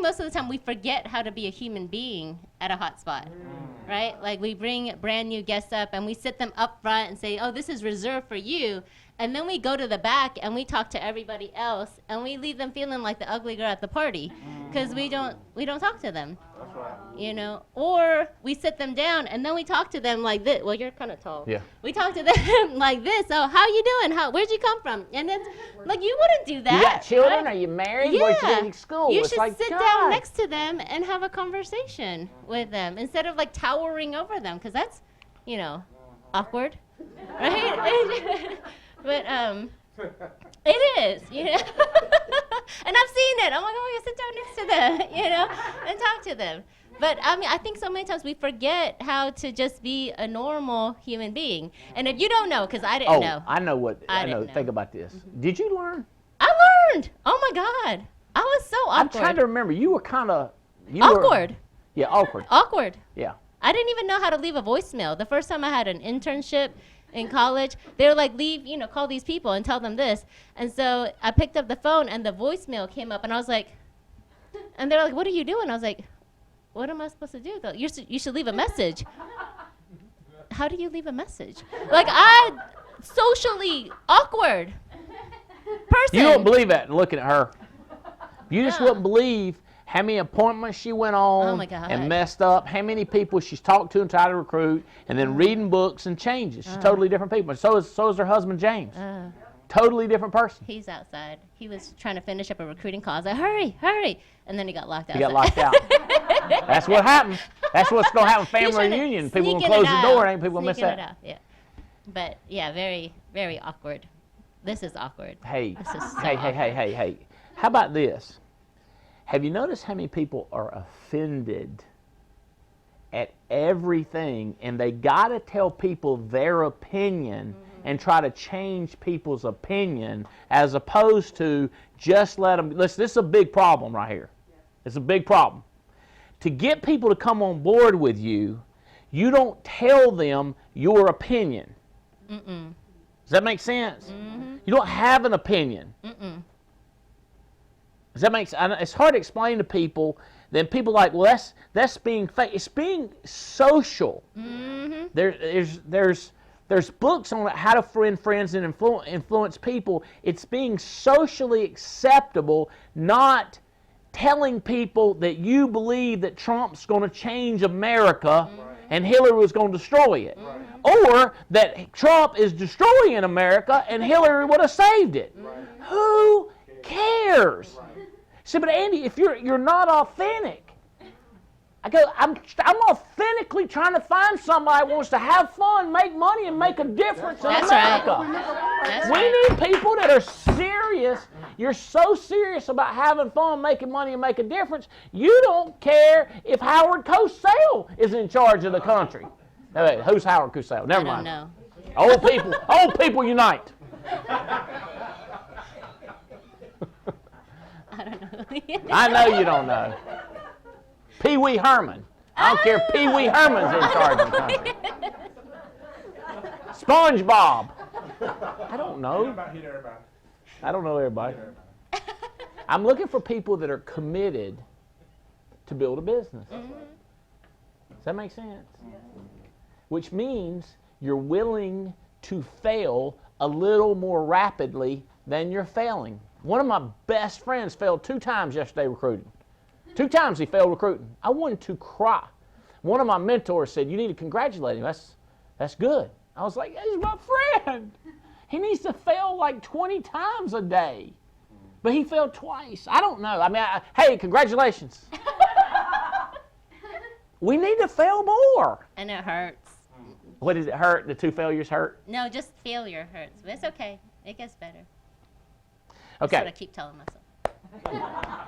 most of the time we forget how to be a human being at a hot spot, right? Like we bring brand new guests up and we sit them up front and say, oh, this is reserved for you. And then we go to the back and we talk to everybody else and we leave them feeling like the ugly girl at the party because we don't talk to them. That's right. You know, or we sit them down and then we talk to them like this. Well, you're kind of tall. Yeah. We talk to them like this. Oh, how you doing? Where'd you come from? And it's like, you wouldn't do that. You got children? Right? Are you married? Yeah. Where'd you go to school? You It's should like, sit God. down next to them and have a conversation with them instead of like towering over them, because that's, you know, awkward, right? But it is, you know. And I've seen it. I'm like, oh, you sit down next to them, you know, and talk to them. But I mean, I think so many times we forget how to just be a normal human being. And if you don't know, because I didn't know. I know what. I know. didn't know. Think about this. Did you learn? I learned. Oh my God. I was so awkward. I'm trying to remember. You were kind of Awkward. Yeah, awkward. Awkward. Yeah. I didn't even know how to leave a voicemail. The first time I had an internship in college, they were like, call these people and tell them this. And so I picked up the phone and the voicemail came up and I was like, and they're like, what are you doing? I was like, what am I supposed to do? You should leave a message. How do you leave a message? Like, socially awkward person. You don't believe that looking at her. You just No. wouldn't believe how many appointments she went on Oh, my God. and messed up, how many people she's talked to and tried to recruit, and then reading books and changes. She's totally different people. So is her husband, James. Totally different person. He's outside. He was trying to finish up a recruiting call. I was like, hurry, hurry. And then he got locked out. He got locked out. That's what happened. That's what's going to happen He's family trying to reunion. People sneak going to in close and the door out. and ain't people going to miss Sneaking that. it out, yeah. But, yeah, very, very awkward. This is awkward. Hey, This is so hey. How about this? Have you noticed how many people are offended at everything, and they got to tell people their opinion and try to change people's opinion, as opposed to just let them. Listen, this is a big problem right here. It's a big problem. To get people to come on board with you, you don't tell them your opinion. Does that make sense? You don't have an opinion. Does that make sense? It's hard to explain to people. Then people are like, well, that's being fake. It's being social. There's books on how to friends and influence people. It's being socially acceptable, not telling people that you believe that Trump's going to change America and Hillary was going to destroy it. Or that Trump is destroying America and Hillary would have saved it. Who cares? See, but Andy, if you're not authentic, I'm authentically trying to find somebody who wants to have fun, make money, and make a difference in America. We need people that are serious. You're so serious about having fun, making money, and make a difference. You don't care if Howard Cosell is in charge of the country. Now, wait, who's Howard Cosell? Never mind. I don't know. Old people unite. I don't know. I know you don't know. Pee Wee Herman. I don't care if Pee Wee Herman's in charge of the country. SpongeBob. I don't know. I don't know everybody. I'm looking for people that are committed to build a business. Does that make sense? Which means you're willing to fail a little more rapidly than you're failing. One of my best friends failed 2 times yesterday recruiting. 2 times he failed recruiting. I wanted to cry. One of my mentors said, you need to congratulate him. That's good. I was like, he's my friend. He needs to fail like 20 times a day. But he failed twice. I don't know. I mean, hey, congratulations. We need to fail more. And it hurts. What does it hurt? The 2 failures hurt? No, just failure hurts. But it's okay. It gets better. Okay. That's what I keep telling myself.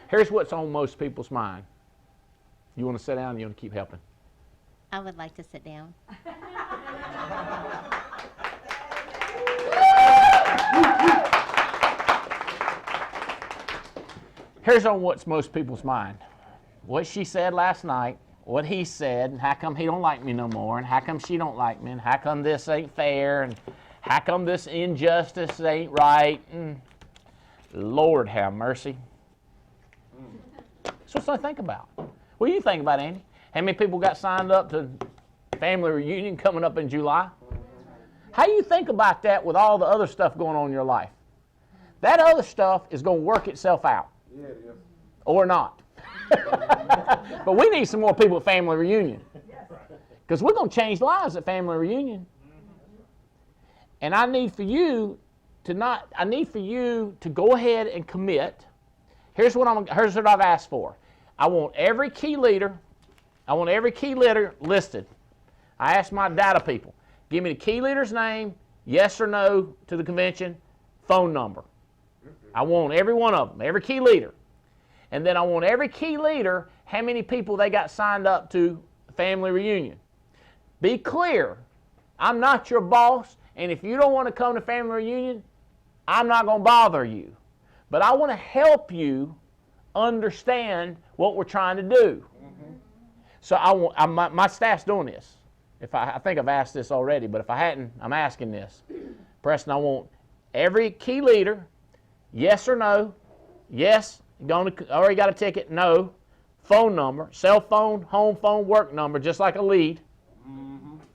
Here's what's on most people's mind. You want to sit down or you want to keep helping? I would like to sit down. Here's on what's most people's mind. What she said last night, what he said, and how come he don't like me no more, and how come she don't like me, and how come this ain't fair, and how come this injustice ain't right, and Lord have mercy. That's what I think about. What do you think about, Andy? How many people got signed up to family reunion coming up in July? How do you think about that with all the other stuff going on in your life? That other stuff is going to work itself out. Yeah, it is. Or not. But we need some more people at family reunion. Because we're going to change lives at family reunion. And I need for you to go ahead and commit. Here's what I've asked for. I want every key leader listed. I asked my data people, give me the key leader's name, yes or no to the convention, phone number. I want every one of them, every key leader. And then I want every key leader, how many people they got signed up to family reunion. Be clear, I'm not your boss, and if you don't want to come to family reunion, I'm not going to bother you. But I want to help you understand what we're trying to do. So my staff's doing this. I think I've asked this already, but if I hadn't, I'm asking this. Preston, I want every key leader, yes or no, yes, already got a ticket, no, phone number, cell phone, home phone, work number, just like a lead.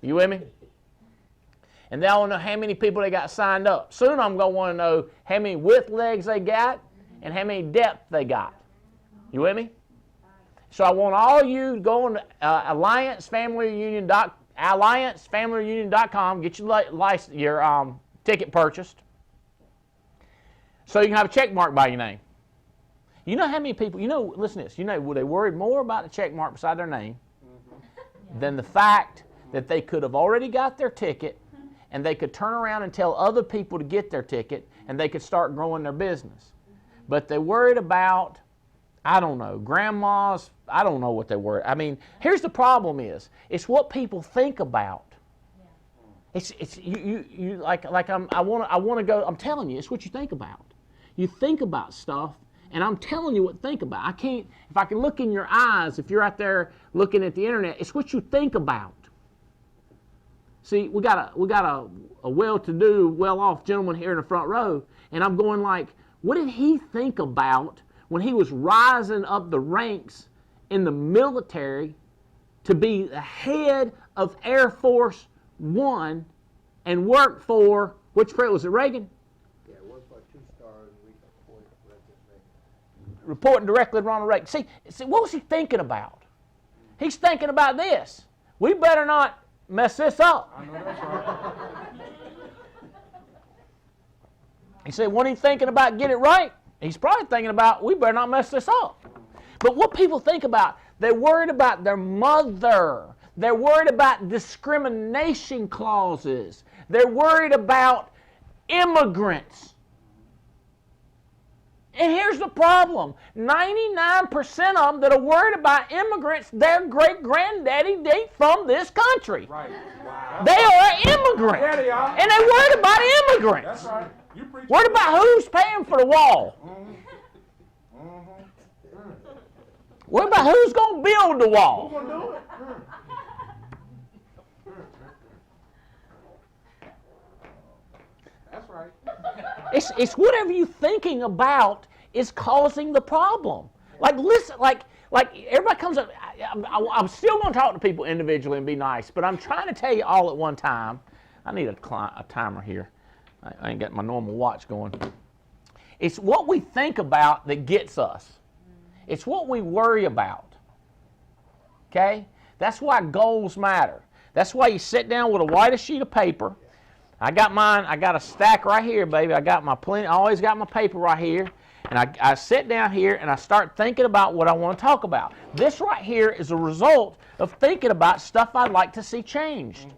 You with me? And then I want to know how many people they got signed up. Soon I'm going to want to know how many with legs they got and how many depth they got. You with me? So I want all you to go on alliancefamilyreunion.com, get your ticket purchased, so you can have a check mark by your name. You know how many people, listen to this, they worried more about the check mark beside their name than the fact that they could have already got their ticket and they could turn around and tell other people to get their ticket and they could start growing their business. But they worried about, I don't know, grandmas, I don't know what they were. I mean, here's the problem is, it's what people think about. It's you like I want to go, I'm telling you, it's what you think about. You think about stuff, and I'm telling you what to think about. If I can look in your eyes, if you're out there looking at the internet, it's what you think about. See, we got a well-to-do, well-off gentleman here in the front row, and I'm going like, what did he think about when he was rising up the ranks in the military to be the head of Air Force One and work for, which president was it, Reagan? Yeah, work for 2-star and we reported Reagan. Reporting directly to Ronald Reagan. See, what was he thinking about? He's thinking about this. We better not mess this up. I know that's right. He said, what are you thinking about? Get it right. He's probably thinking about, we better not mess this up. But what people think about, they're worried about their mother. They're worried about discrimination clauses. They're worried about immigrants. And here's the problem. 99% of them that are worried about immigrants, their great-granddaddy date from this country. Right. Wow. They are immigrants. Yeah, they are. And they're worried about immigrants. That's right. You preach. Worried about who's paying for the wall. Worried about who's going to build the wall. Who's going to do it? That's right. It's whatever you're thinking about is causing the problem. Like, listen, like everybody comes up. I'm still going to talk to people individually and be nice, but I'm trying to tell you all at one time. I need a timer here. I ain't got my normal watch going. It's what we think about that gets us. It's what we worry about. Okay? That's why goals matter. That's why you sit down with a whitest sheet of paper. I got mine. I got a stack right here, baby. I always got my paper right here. And I sit down here and I start thinking about what I want to talk about. This right here is a result of thinking about stuff I'd like to see changed.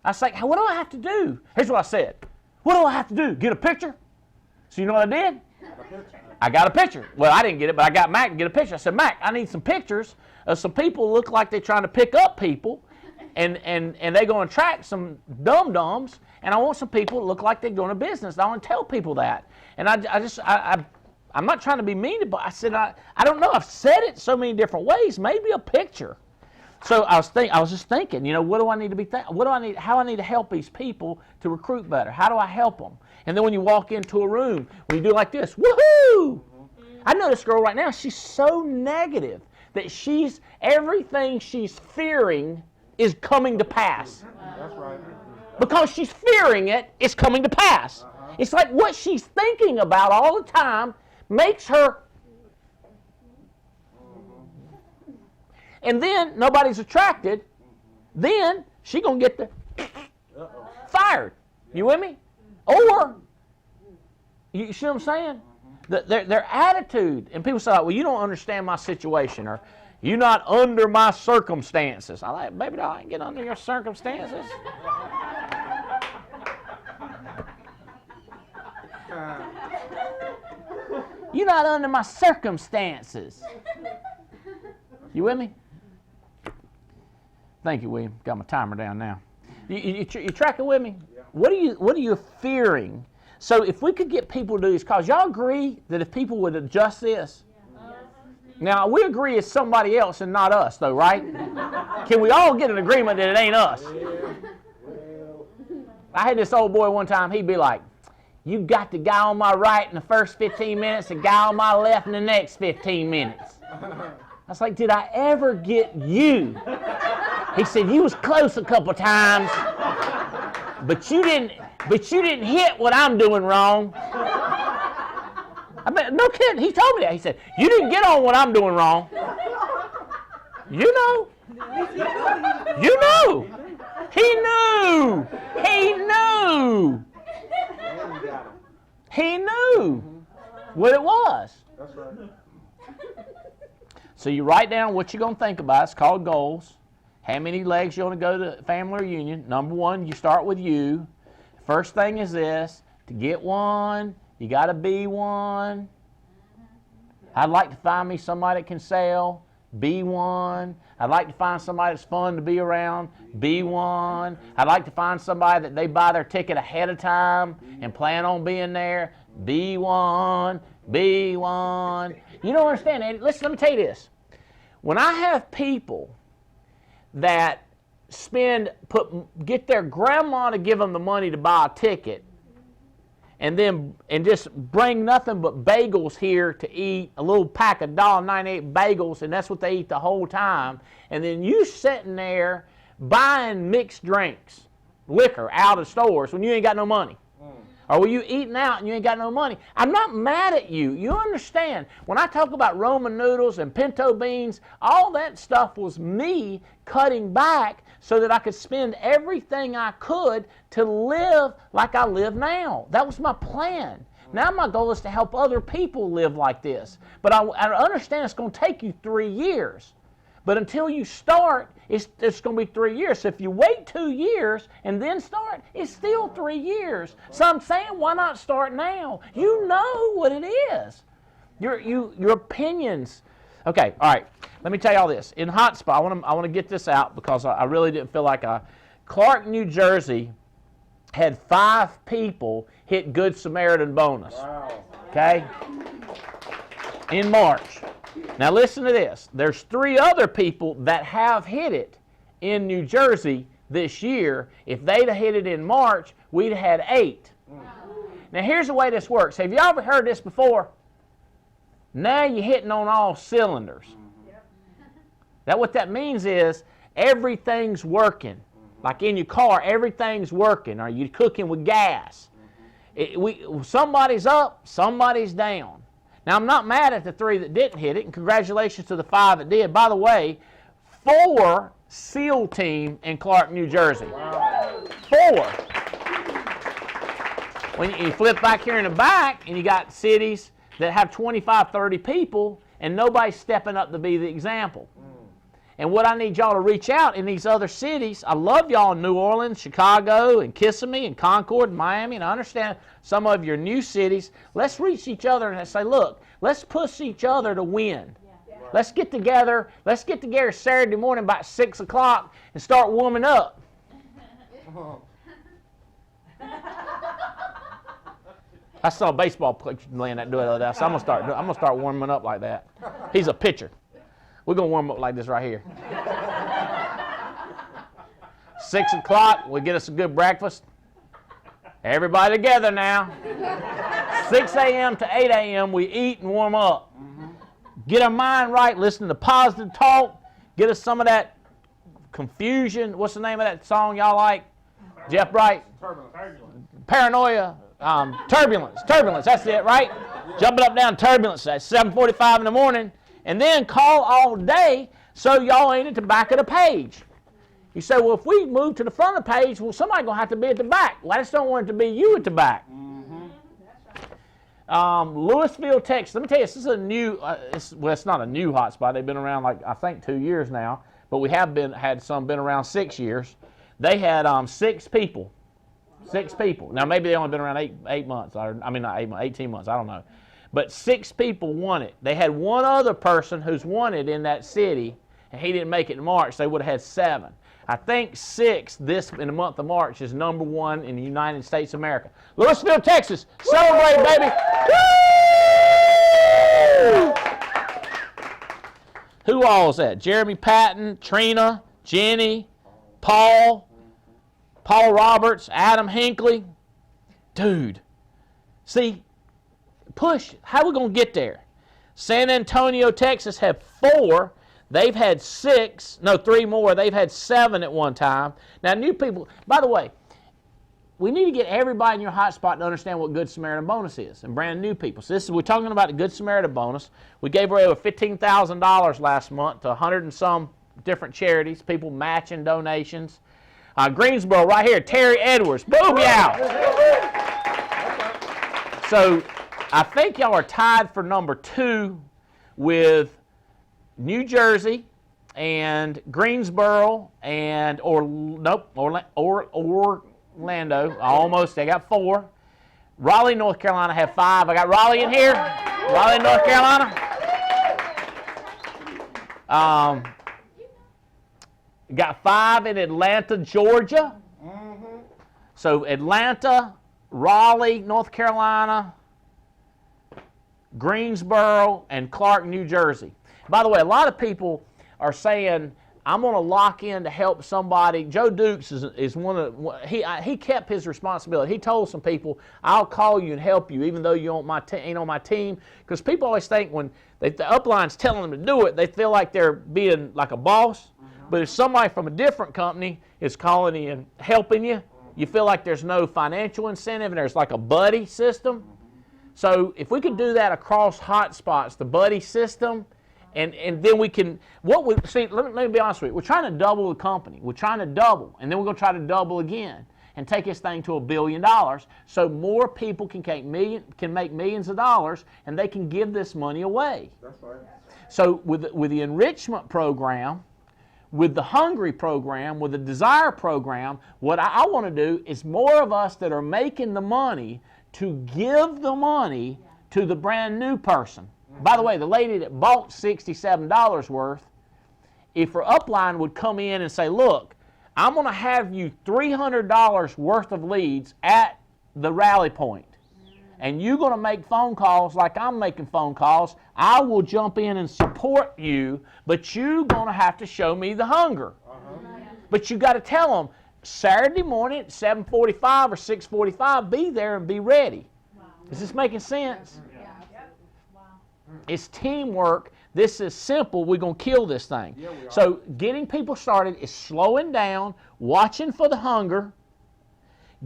I was like, what do I have to do? Here's what I said. What do I have to do? Get a picture? So you know what I did? I got a picture. Well, I didn't get it, but I got Mac to get a picture. I said, Mac, I need some pictures of some people who look like they're trying to pick up people, and they're going to attract some dum-dums, and I want some people that look like they're doing a business. I want to tell people that. And I'm not trying to be mean, but I said, I don't know. I've said it so many different ways. Maybe a picture. So I was just thinking, what do I need to be how I need to help these people to recruit better? How do I help them? And then when you walk into a room, when you do like this, woohoo! I know this girl right now, she's so negative that everything she's fearing is coming to pass. That's right. Because she's fearing it, it's coming to pass. It's like what she's thinking about all the time makes her. And then nobody's attracted. Then she gonna get fired. You with me? Or you see what I'm saying? Their attitude, and people say, well, you don't understand my situation, or you're not under my circumstances. I like, baby, I ain't get under your circumstances. You're not under my circumstances. You with me? Thank you, William. Got my timer down now. You tracking with me? Yeah. What are you fearing? So if we could get people to do this, cause y'all agree that if people would adjust this, now we agree it's somebody else and not us, though, right? Can we all get an agreement that it ain't us? I had this old boy one time. He'd be like, "You got the guy on my right in the first 15 minutes, the guy on my left in the next 15 minutes." I was like, "Did I ever get you?" He said, "You was close a couple times, but you didn't hit what I'm doing wrong." No kidding. He told me that. He said, you didn't get on what I'm doing wrong. You know. You knew. He knew. He knew. He knew what it was. That's right. So you write down what you're going to think about. It's called goals. How many legs you want to go to family reunion. Number one, you start with you. First thing is this. To get one, you got to be one. I'd like to find me somebody that can sell. Be one. I'd like to find somebody that's fun to be around. Be one. I'd like to find somebody that they buy their ticket ahead of time and plan on being there. Be one. Be one. You don't understand, Eddie. Listen, let me tell you this. When I have people that get their grandma to give them the money to buy a ticket, and just bring nothing but bagels here to eat, a little pack of $1.98 bagels, and that's what they eat the whole time. And then you sitting there buying mixed drinks, liquor out of stores when you ain't got no money. Or were you eating out and you ain't got no money? I'm not mad at you. You understand. When I talk about Roman noodles and pinto beans, all that stuff was me cutting back so that I could spend everything I could to live like I live now. That was my plan. Now my goal is to help other people live like this. But I understand it's going to take you 3 years. But until you start, it's going to be 3 years. So if you wait 2 years and then start, it's still 3 years. So I'm saying, why not start now? You know what it is. Your opinions. Okay, all right. Let me tell you all this. In Hotspot, I want to get this out because I really didn't feel like Clark, New Jersey, had 5 people hit Good Samaritan bonus. Wow. Okay? In March. Now listen to this. There's 3 other people that have hit it in New Jersey this year. If they'd have hit it in March, we'd have had 8. Now here's the way this works. Have you ever heard this before? Now you're hitting on all cylinders. That what that means is everything's working. Like in your car, everything's working. Or you're cooking with gas. Somebody's up, somebody's down. Now, I'm not mad at the 3 that didn't hit it, and congratulations to the 5 that did. By the way, 4 SEAL team in Clark, New Jersey. Wow. 4. When you flip back here in the back, and you got cities that have 25, 30 people, and nobody's stepping up to be the example. And what I need y'all to reach out in these other cities, I love y'all in New Orleans, Chicago, and Kissimmee, and Concord, and Miami, and I understand some of your new cities. Let's reach each other and say, look, let's push each other to win. Yeah. Let's get together Saturday morning about 6 o'clock and start warming up. I saw a baseball player laying that do it the other day, so I'm gonna start warming up like that. He's a pitcher. We're going to warm up like this right here. 6 o'clock, we get us a good breakfast. Everybody together now. 6 a.m. to 8 a.m., we eat and warm up. Get our mind right, listen to positive talk, get us some of that confusion. What's the name of that song y'all like? Jeff Bright? Turbulence. Paranoia. Turbulence. Turbulence, that's it, right? Jumping up down turbulence at 7:45 in the morning. And then call all day so y'all ain't at the back of the page. You say, well, if we move to the front of the page, well, somebody's going to have to be at the back. Well, I just don't want it to be you at the back. Louisville, Texas. Let me tell you, this is a new, it's not a new hotspot. They've been around I think 2 years now. But we have had some been around 6 years. They had 6 people. 6 people. Now, maybe they only been around 8 months. Not 8 months, 18 months. I don't know. But 6 people won it. They had one other person who's won it in that city, and he didn't make it in March. They would have had 7. I think 6 in the month of March is number 1 in the United States of America. Louisville, Texas. Celebrate, baby. Woo! Who all is that? Jeremy Patton, Trina, Jenny, Paul Roberts, Adam Hinckley. Dude, see, push. How are we going to get there? San Antonio, Texas have 4. They've had 6. No, 3 more. They've had 7 at one time. Now, new people. By the way, we need to get everybody in your hotspot to understand what Good Samaritan bonus is, and brand new people. So we're talking about the Good Samaritan bonus. We gave away over $15,000 last month to 100 and some different charities, people matching donations. Greensboro right here, Terry Edwards. Boom, yeah. So I think y'all are tied for number 2 with New Jersey and Greensboro and Orlando. Almost. They got 4. Raleigh, North Carolina have 5. I got Raleigh in here. Raleigh, North Carolina. Got 5 in Atlanta, Georgia. So Atlanta, Raleigh, North Carolina, Greensboro, and Clark, New Jersey. By the way, a lot of people are saying, I'm going to lock in to help somebody. Joe Dukes is one of he kept his responsibility. He told some people, I'll call you and help you even though you ain't on my team. Because people always think when the upline's telling them to do it, they feel like they're being like a boss. But if somebody from a different company is calling you and helping you, you feel like there's no financial incentive and there's like a buddy system. So if we could do that across hotspots, the buddy system, and then we can, let me be honest with you. We're trying to double the company. We're trying to double, and then we're going to try to double again and take this thing to $1 billion so more people can make millions of dollars and they can give this money away. That's right. So with the enrichment program, with the Hungry program, with the Desire program, what I want to do is more of us that are making the money to give the money to the brand new person. By the way, the lady that bought $67 worth, if her upline would come in and say, look, I'm going to have you $300 worth of leads at the rally point, and you're going to make phone calls like I'm making phone calls, I will jump in and support you, but you're going to have to show me the hunger. But you got to tell them, Saturday morning at 7:45 or 6:45, be there and be ready. Is this making sense? It's teamwork. This is simple. We're going to kill this thing. Yeah, so getting people started is slowing down, watching for the hunger,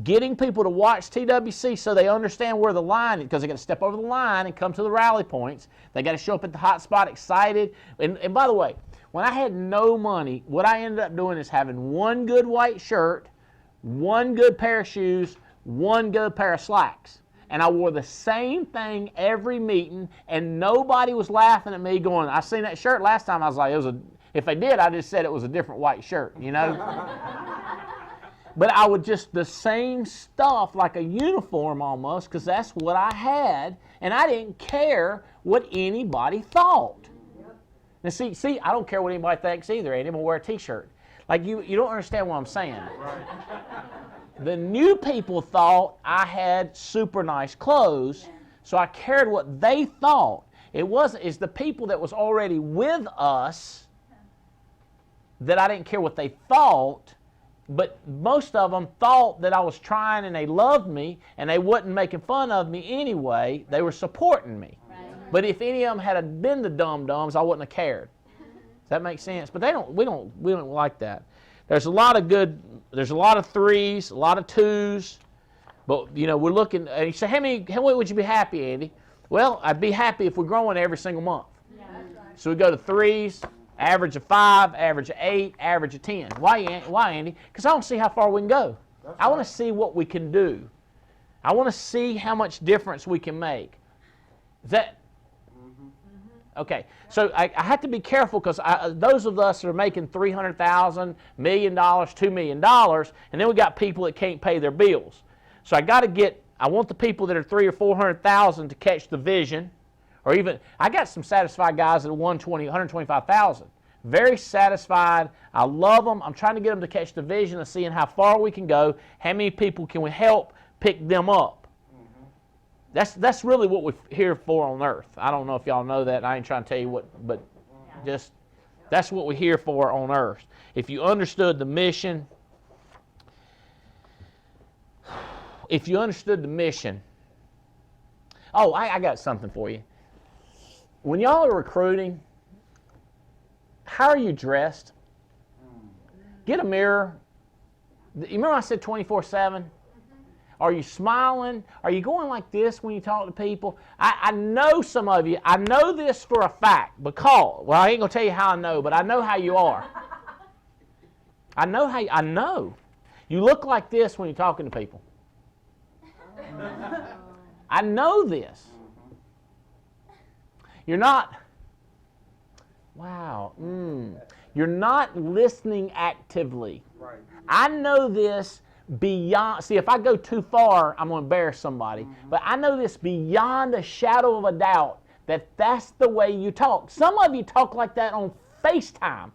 getting people to watch TWC so they understand where the line is, because they got to step over the line and come to the rally points. They got to show up at the hot spot excited. And by the way, when I had no money, what I ended up doing is having one good white shirt, one good pair of shoes, one good pair of slacks. And I wore the same thing every meeting, and nobody was laughing at me going, I seen that shirt last time. I was like, if they did, I just said it was a different white shirt, you know? But I would just the same stuff like a uniform almost, because that's what I had, and I didn't care what anybody thought. Now see, I don't care what anybody thinks either, and I'm going to wear a t-shirt. Like you don't understand what I'm saying. The new people thought I had super nice clothes, so I cared what they thought. It's the people that was already with us that I didn't care what they thought, but most of them thought that I was trying and they loved me and they wasn't making fun of me anyway. They were supporting me. Right. But if any of them had been the dum-dums, I wouldn't have cared. Does that make sense? But we don't like that. There's a lot of 3s, a lot of 2s, but we're looking. And you say, how many would you be happy, Andy? Well, I'd be happy if we're growing every single month. Yeah. So we go to 3s, average of 5, average of 8, average of 10. Why, Andy? Because I want to see how far we can go. I want to see what we can do. I want to see how much difference we can make. Is that? Okay, so I have to be careful because those of us that are making $300,000, $1 million, $2 million, and then we got people that can't pay their bills. So I want the people that are $300,000 or $400,000 to catch the vision, or even I got some satisfied guys at $125,000. Very satisfied. I love them. I'm trying to get them to catch the vision of seeing how far we can go. How many people can we help pick them up? That's really what we're here for on earth. I don't know if y'all know that. I ain't trying to tell you what, but just that's what we're here for on earth. If you understood the mission, oh, I got something for you. When y'all are recruiting, how are you dressed? Get a mirror. You remember I said 24/7? Are you smiling? Are you going like this when you talk to people? I know some of you. I know this for a fact because, well, I ain't going to tell you how I know, but I know how you are. I know. You look like this when you're talking to people. I know this. You're not, wow, you're not listening actively. Right. I know this beyond, see, if I go too far, I'm going to embarrass somebody. But I know this beyond a shadow of a doubt that that's the way you talk. Some of you talk like that on FaceTime.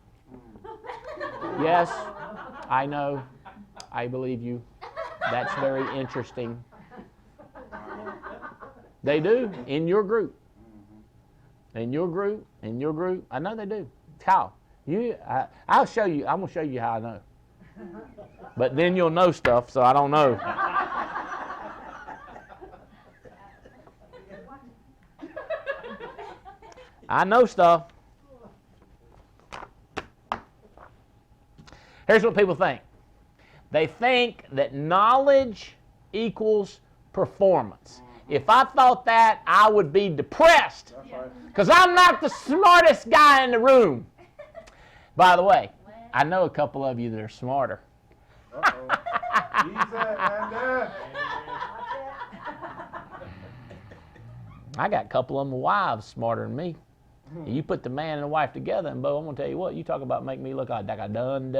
Yes, I know. I believe you. That's very interesting. They do, in your group. In your group. I know they do. How? I'll show you. I'm going to show you how I know. But then you'll know stuff, so I don't know. I know stuff. Here's what people think. They think that knowledge equals performance. If I thought that, I would be depressed. Because I'm not the smartest guy in the room. By the way, I know a couple of you that are smarter. I got a couple of them wives smarter than me. You put the man and the wife together, and Bo, I'm going to tell you what, you talk about make me look like I done.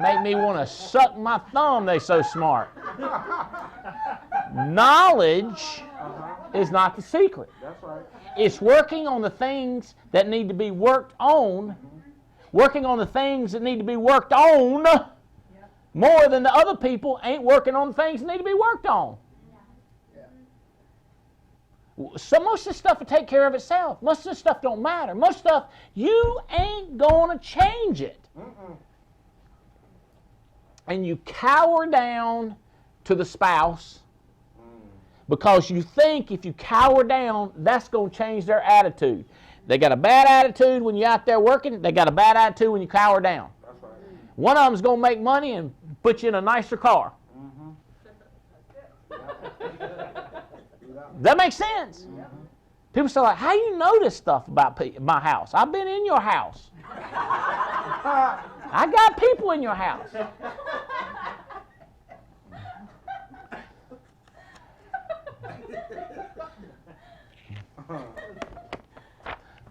Make me want to suck my thumb, they so smart. Knowledge is not the secret. That's right. It's working on the things that need to be worked on, working on the things that need to be worked on more than the other people ain't working on the things that need to be worked on. So most of the stuff will take care of itself. Most of the stuff don't matter. Most stuff, you ain't going to change it. And you cower down to the spouse because you think if you cower down, that's going to change their attitude. They got a bad attitude when you're out there working. They got a bad attitude when you cower down. That's right. One of them's going to make money and put you in a nicer car. That makes sense. People say, like, how do you know this stuff about my house? I've been in your house. I got people in your house.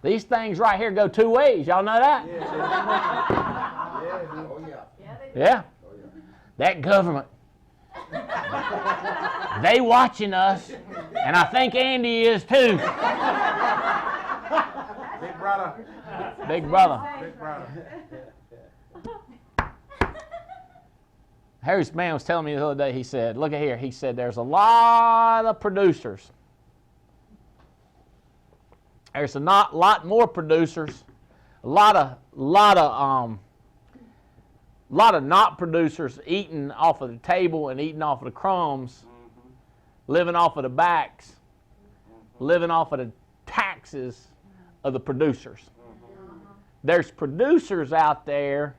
These things right here go two ways. Y'all know that? Yeah. That government. They watching us, and I think Andy is too. Big brother. Big brother. Big brother. Harry's man was telling me the other day, he said, look at here, he said there's a lot of producers. There's a lot more producers, a lot of not producers eating off of the table and eating off of the crumbs, living off of the backs, living off of the taxes of the producers. There's producers out there,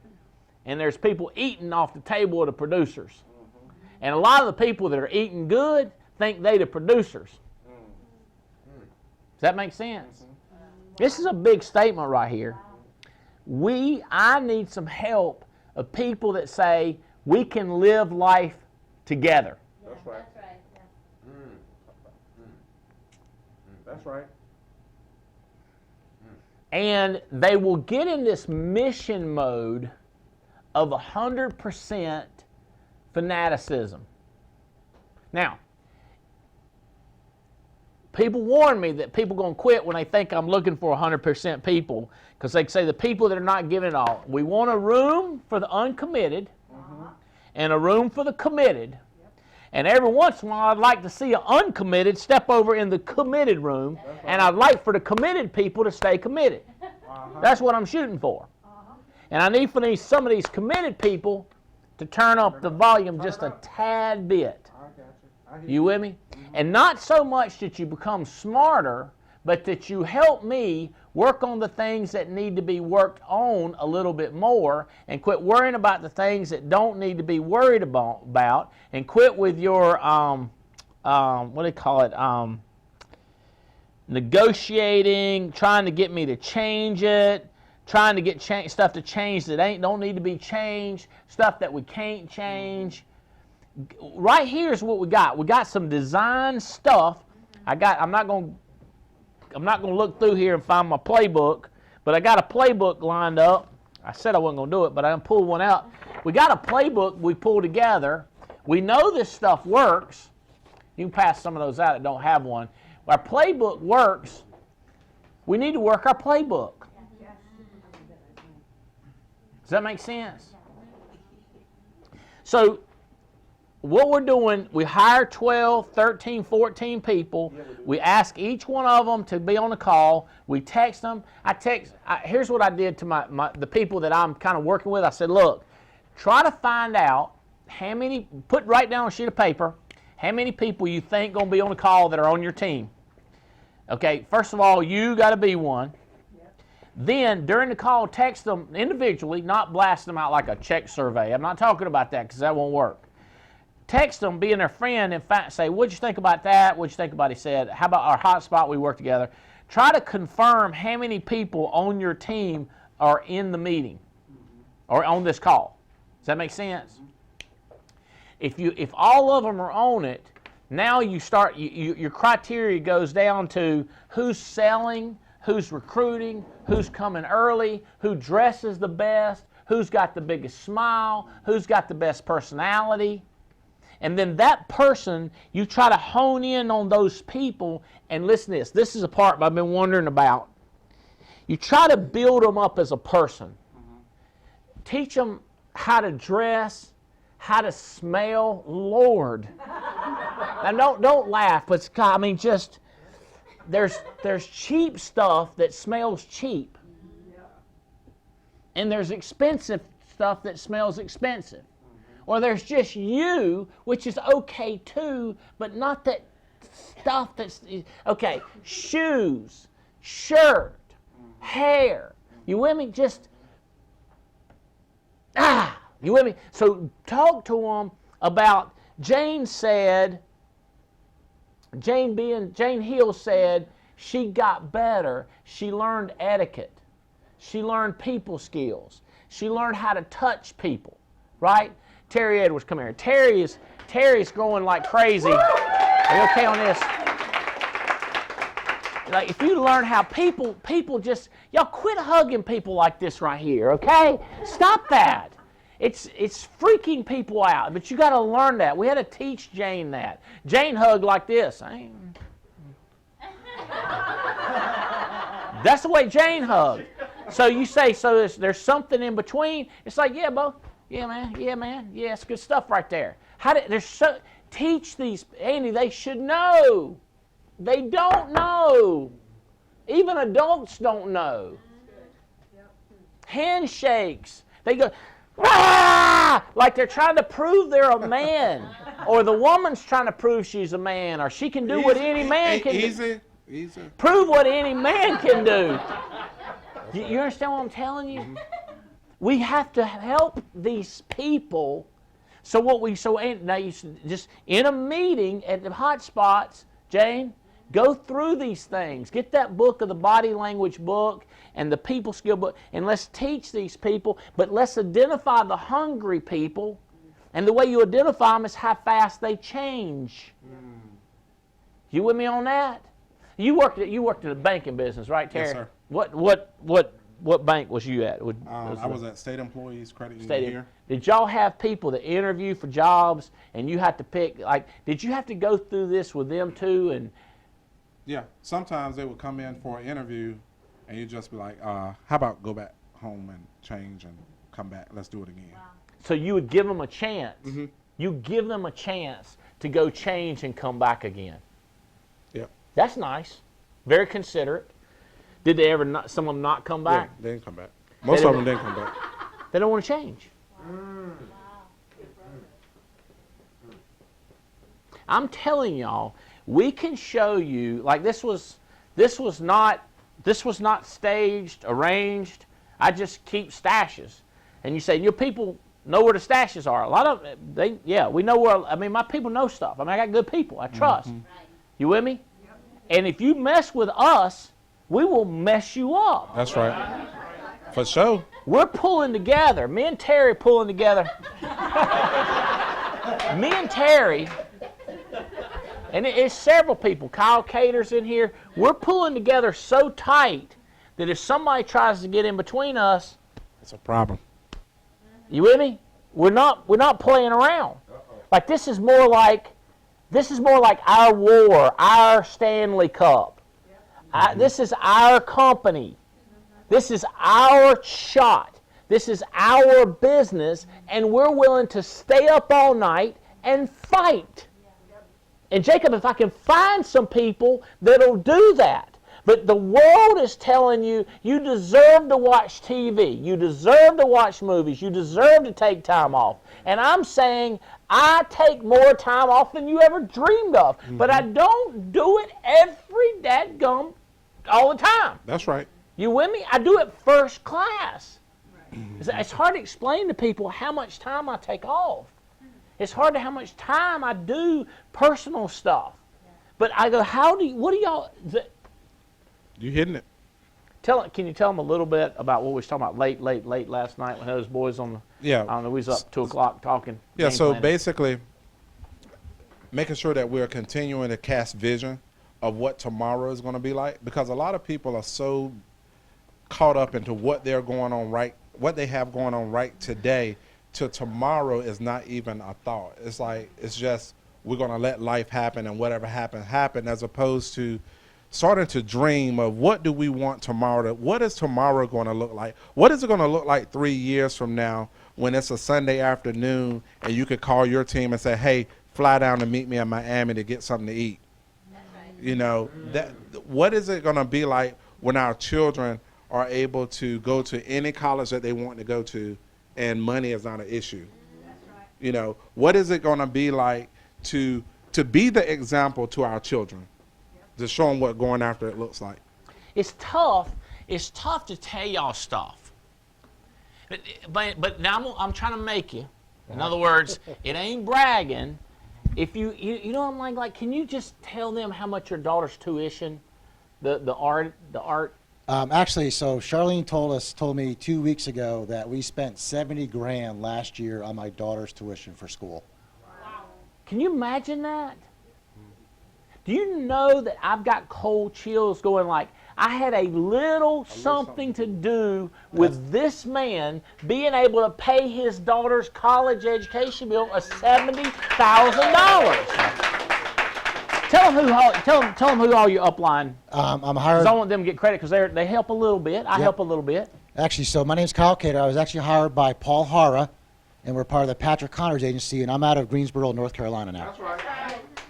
and there's people eating off the table of the producers. And a lot of the people that are eating good think they the producers. Does that make sense? This is a big statement right here. I need some help of people that say we can live life together. That's right. That's right. That's right. And they will get in this mission mode of 100% fanaticism. Now, people warn me that people are going to quit when they think I'm looking for 100% people, because they say the people that are not giving it all. We want a room for the uncommitted and a room for the committed. And every once in a while, I'd like to see an uncommitted step over in the committed room, and I'd like for the committed people to stay committed. That's what I'm shooting for. And I need for some of these committed people to turn up the volume just a tad bit. I got you. You with me? And not so much that you become smarter, but that you help me work on the things that need to be worked on a little bit more, and quit worrying about the things that don't need to be worried about, and quit with your, what do they call it, negotiating, trying to get me to change it, trying to get stuff to change that don't need to be changed, stuff that we can't change. Right here is what we got. We got some design stuff. I'm not going to look through here and find my playbook, but I got a playbook lined up. I said I wasn't going to do it, but I pulled one out. We got a playbook we pulled together. We know this stuff works. You can pass some of those out that don't have one. Our playbook works. We need to work our playbook. Does that make sense? So what we're doing, we hire 12, 13, 14 people. We ask each one of them to be on the call. We text them. Here's what I did to the people that I'm kind of working with. I said, look, try to find out write down on a sheet of paper, how many people you think going to be on the call that are on your team. Okay, first of all, you got to be one. Then, during the call, text them individually, not blast them out like a check survey. I'm not talking about that because that won't work. Text them, being their friend, and say, what'd you think about that? What'd you think about it? He said, how about our hotspot we work together? Try to confirm how many people on your team are in the meeting or on this call. Does that make sense? If all of them are on it, now you start, your criteria goes down to who's selling, who's recruiting, who's coming early, who dresses the best, who's got the biggest smile, who's got the best personality. And then that person, you try to hone in on those people, and listen to this. This is a part I've been wondering about. You try to build them up as a person. Teach them how to dress, how to smell. Lord. Now don't laugh, but just there's cheap stuff that smells cheap. And there's expensive stuff that smells expensive. Or there's just you, which is okay too, but not that stuff that's, okay, shoes, shirt, hair. You with me? You with me? So talk to them about, Jane Hill said she got better. She learned etiquette. She learned people skills. She learned how to touch people, right? Terry Edwards, come here. Terry's growing like crazy. Are you okay on this? Like, if you learn how people just, y'all quit hugging people like this right here, okay? Stop that. It's freaking people out, but you got to learn that. We had to teach Jane that. Jane hugged like this. That's the way Jane hugged. So you say, so there's something in between. It's like, yeah, Bo. Yeah, man. Yeah, it's good stuff right there. Teach these, Andy, they should know. They don't know. Even adults don't know. Handshakes. They go, ah! Like they're trying to prove they're a man. Or the woman's trying to prove she's a man. Or she can do what any man can do. Easy. Prove what any man can do. You understand what I'm telling you? We have to help these people. Now you just in a meeting at the hot spots, Jane, go through these things. Get that book of the body language book and the people skill book, and let's teach these people, but let's identify the hungry people, and the way you identify them is how fast they change. You with me on that? You worked in the banking business, right, Terry? Yes, sir. What bank was you at? I was at State Employees Credit Union here. Did y'all have people that interview for jobs, and you had to pick, did you have to go through this with them too? And yeah, sometimes they would come in for an interview, and you'd just be like, how about go back home and change and come back? Let's do it again. Wow. So you would give them a chance. Mm-hmm. You give them a chance to go change and come back again. Yep. That's nice. Very considerate. Did they ever some of them not come back? Yeah, they didn't come back. Most of them didn't come back. They don't want to change. I'm telling y'all, we can show you, like this was not this was not staged, arranged. I just keep stashes. And you say, your people know where the stashes are. A lot of we know where. I mean, my people know stuff. I mean, I got good people I trust. You with me? And if you mess with us, we will mess you up. That's right. For sure. We're pulling together. Me and Terry pulling together. Me and Terry, and it's several people. Kyle Cater's in here. We're pulling together so tight that if somebody tries to get in between us, it's a problem. You with me? We're not playing around. Like this is more like our war, our Stanley Cup. This is our company. This is our shot. This is our business, and we're willing to stay up all night and fight. And Jacob, if I can find some people that'll do that. But the world is telling you, you deserve to watch TV. You deserve to watch movies. You deserve to take time off. And I'm saying, I take more time off than you ever dreamed of. But I don't do it every dadgum all the time. That's right. You with me? I do it first class. It's hard to explain to people how much time I take off. It's hard to how much time I do personal stuff. But I go, what do y'all... You hitting it. Can you tell them a little bit about what we was talking about late last night when those boys on the... Yeah. I don't know, we was up 2 o'clock talking. Yeah, so planning. basically, making sure that we're continuing to cast vision of what tomorrow is going to be like, because a lot of people are so caught up into what they have going on right today, to tomorrow is not even a thought. It's just we're going to let life happen, and whatever happen, as opposed to starting to dream of what do we want tomorrow. What is tomorrow going to look like? What is it going to look like 3 years from now when it's a Sunday afternoon and you could call your team and say, hey, fly down and meet me in Miami to get something to eat? You know, what is it going to be like when our children are able to go to any college that they want to go to and money is not an issue? You know, what is it going to be like to be the example to our children, to show them what going after it looks like? It's tough. It's tough to tell y'all stuff. But now I'm trying to make you. In other words, it ain't bragging. If you know, I'm like, can you just tell them how much your daughter's tuition, the art? Actually, so Charlene told me 2 weeks ago that we spent $70,000 last year on my daughter's tuition for school. Wow. Can you imagine that? Do you know that I've got cold chills going like, I had a little something to do with this man being able to pay his daughter's college education bill of $70,000. Tell them who all your upline. I'm hired. 'Cause I want them to get credit because they help a little bit. I help a little bit. Actually, so my name's Kyle Cater. I was actually hired by Paul Hara, and we're part of the Patrick Connors agency, and I'm out of Greensboro, North Carolina now. That's right.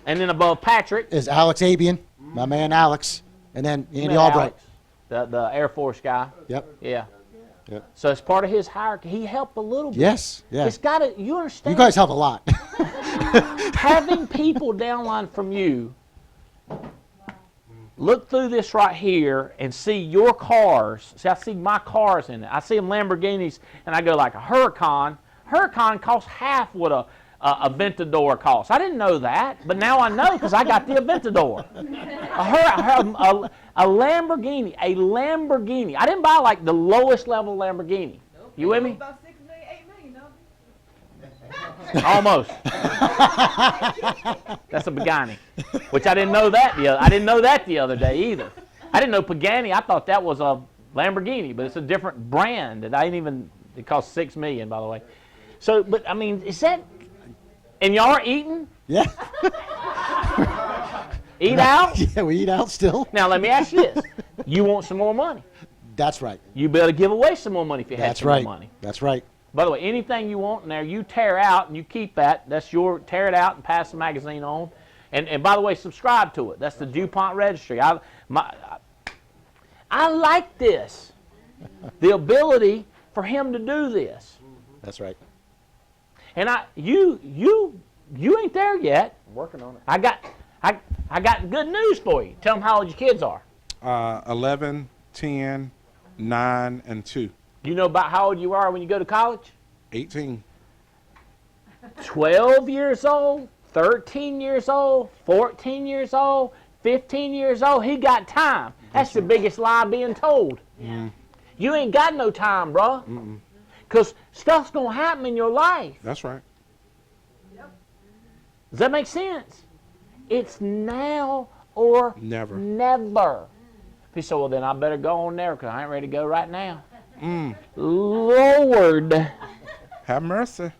And then above Patrick is Alex Abian, my man Alex, and then Andy Albright. Alex, the Air Force guy. Yep. Yeah. Yep. So as part of his hierarchy, he helped a little bit. Yes. Yeah. It's got to. You understand? You guys help a lot. Having people downline from you look through this right here and see your cars. See, I see my cars in it. I see them Lamborghinis, and I go like a Huracan. Huracan costs half what a Aventador costs. I didn't know that, but now I know because I got the Aventador. A Lamborghini. I didn't buy like the lowest level Lamborghini. You with me? About 6 million, 8 million, no? Almost. That's a Pagani, which I didn't know that the other day either. I didn't know Pagani. I thought that was a Lamborghini, but it's a different brand. It cost $6 million, by the way. So, but I mean, is that? And y'all are eating? Yeah. Eat out? Yeah, we eat out still. Now let me ask you this: you want some more money? That's right. You better give away some more money if you have some more money. That's right. By the way, anything you want in there, you tear out and you keep that. That's your tear it out and pass the magazine on. And by the way, subscribe to it. That's the DuPont Registry. I like this. The ability for him to do this. That's right. And you ain't there yet. I'm working on it. I got good news for you. Tell them how old your kids are. 11, 10, 9, and 2. You know about how old you are when you go to college? 18. 12 years old, 13 years old, 14 years old, 15 years old. He got time. That's the biggest lie being told. Yeah. You ain't got no time, bro. Because stuff's going to happen in your life. That's right. Does that make sense? It's now or Never. never. He said, well, then I better go on there because I ain't ready to go right now. Lord. Have mercy.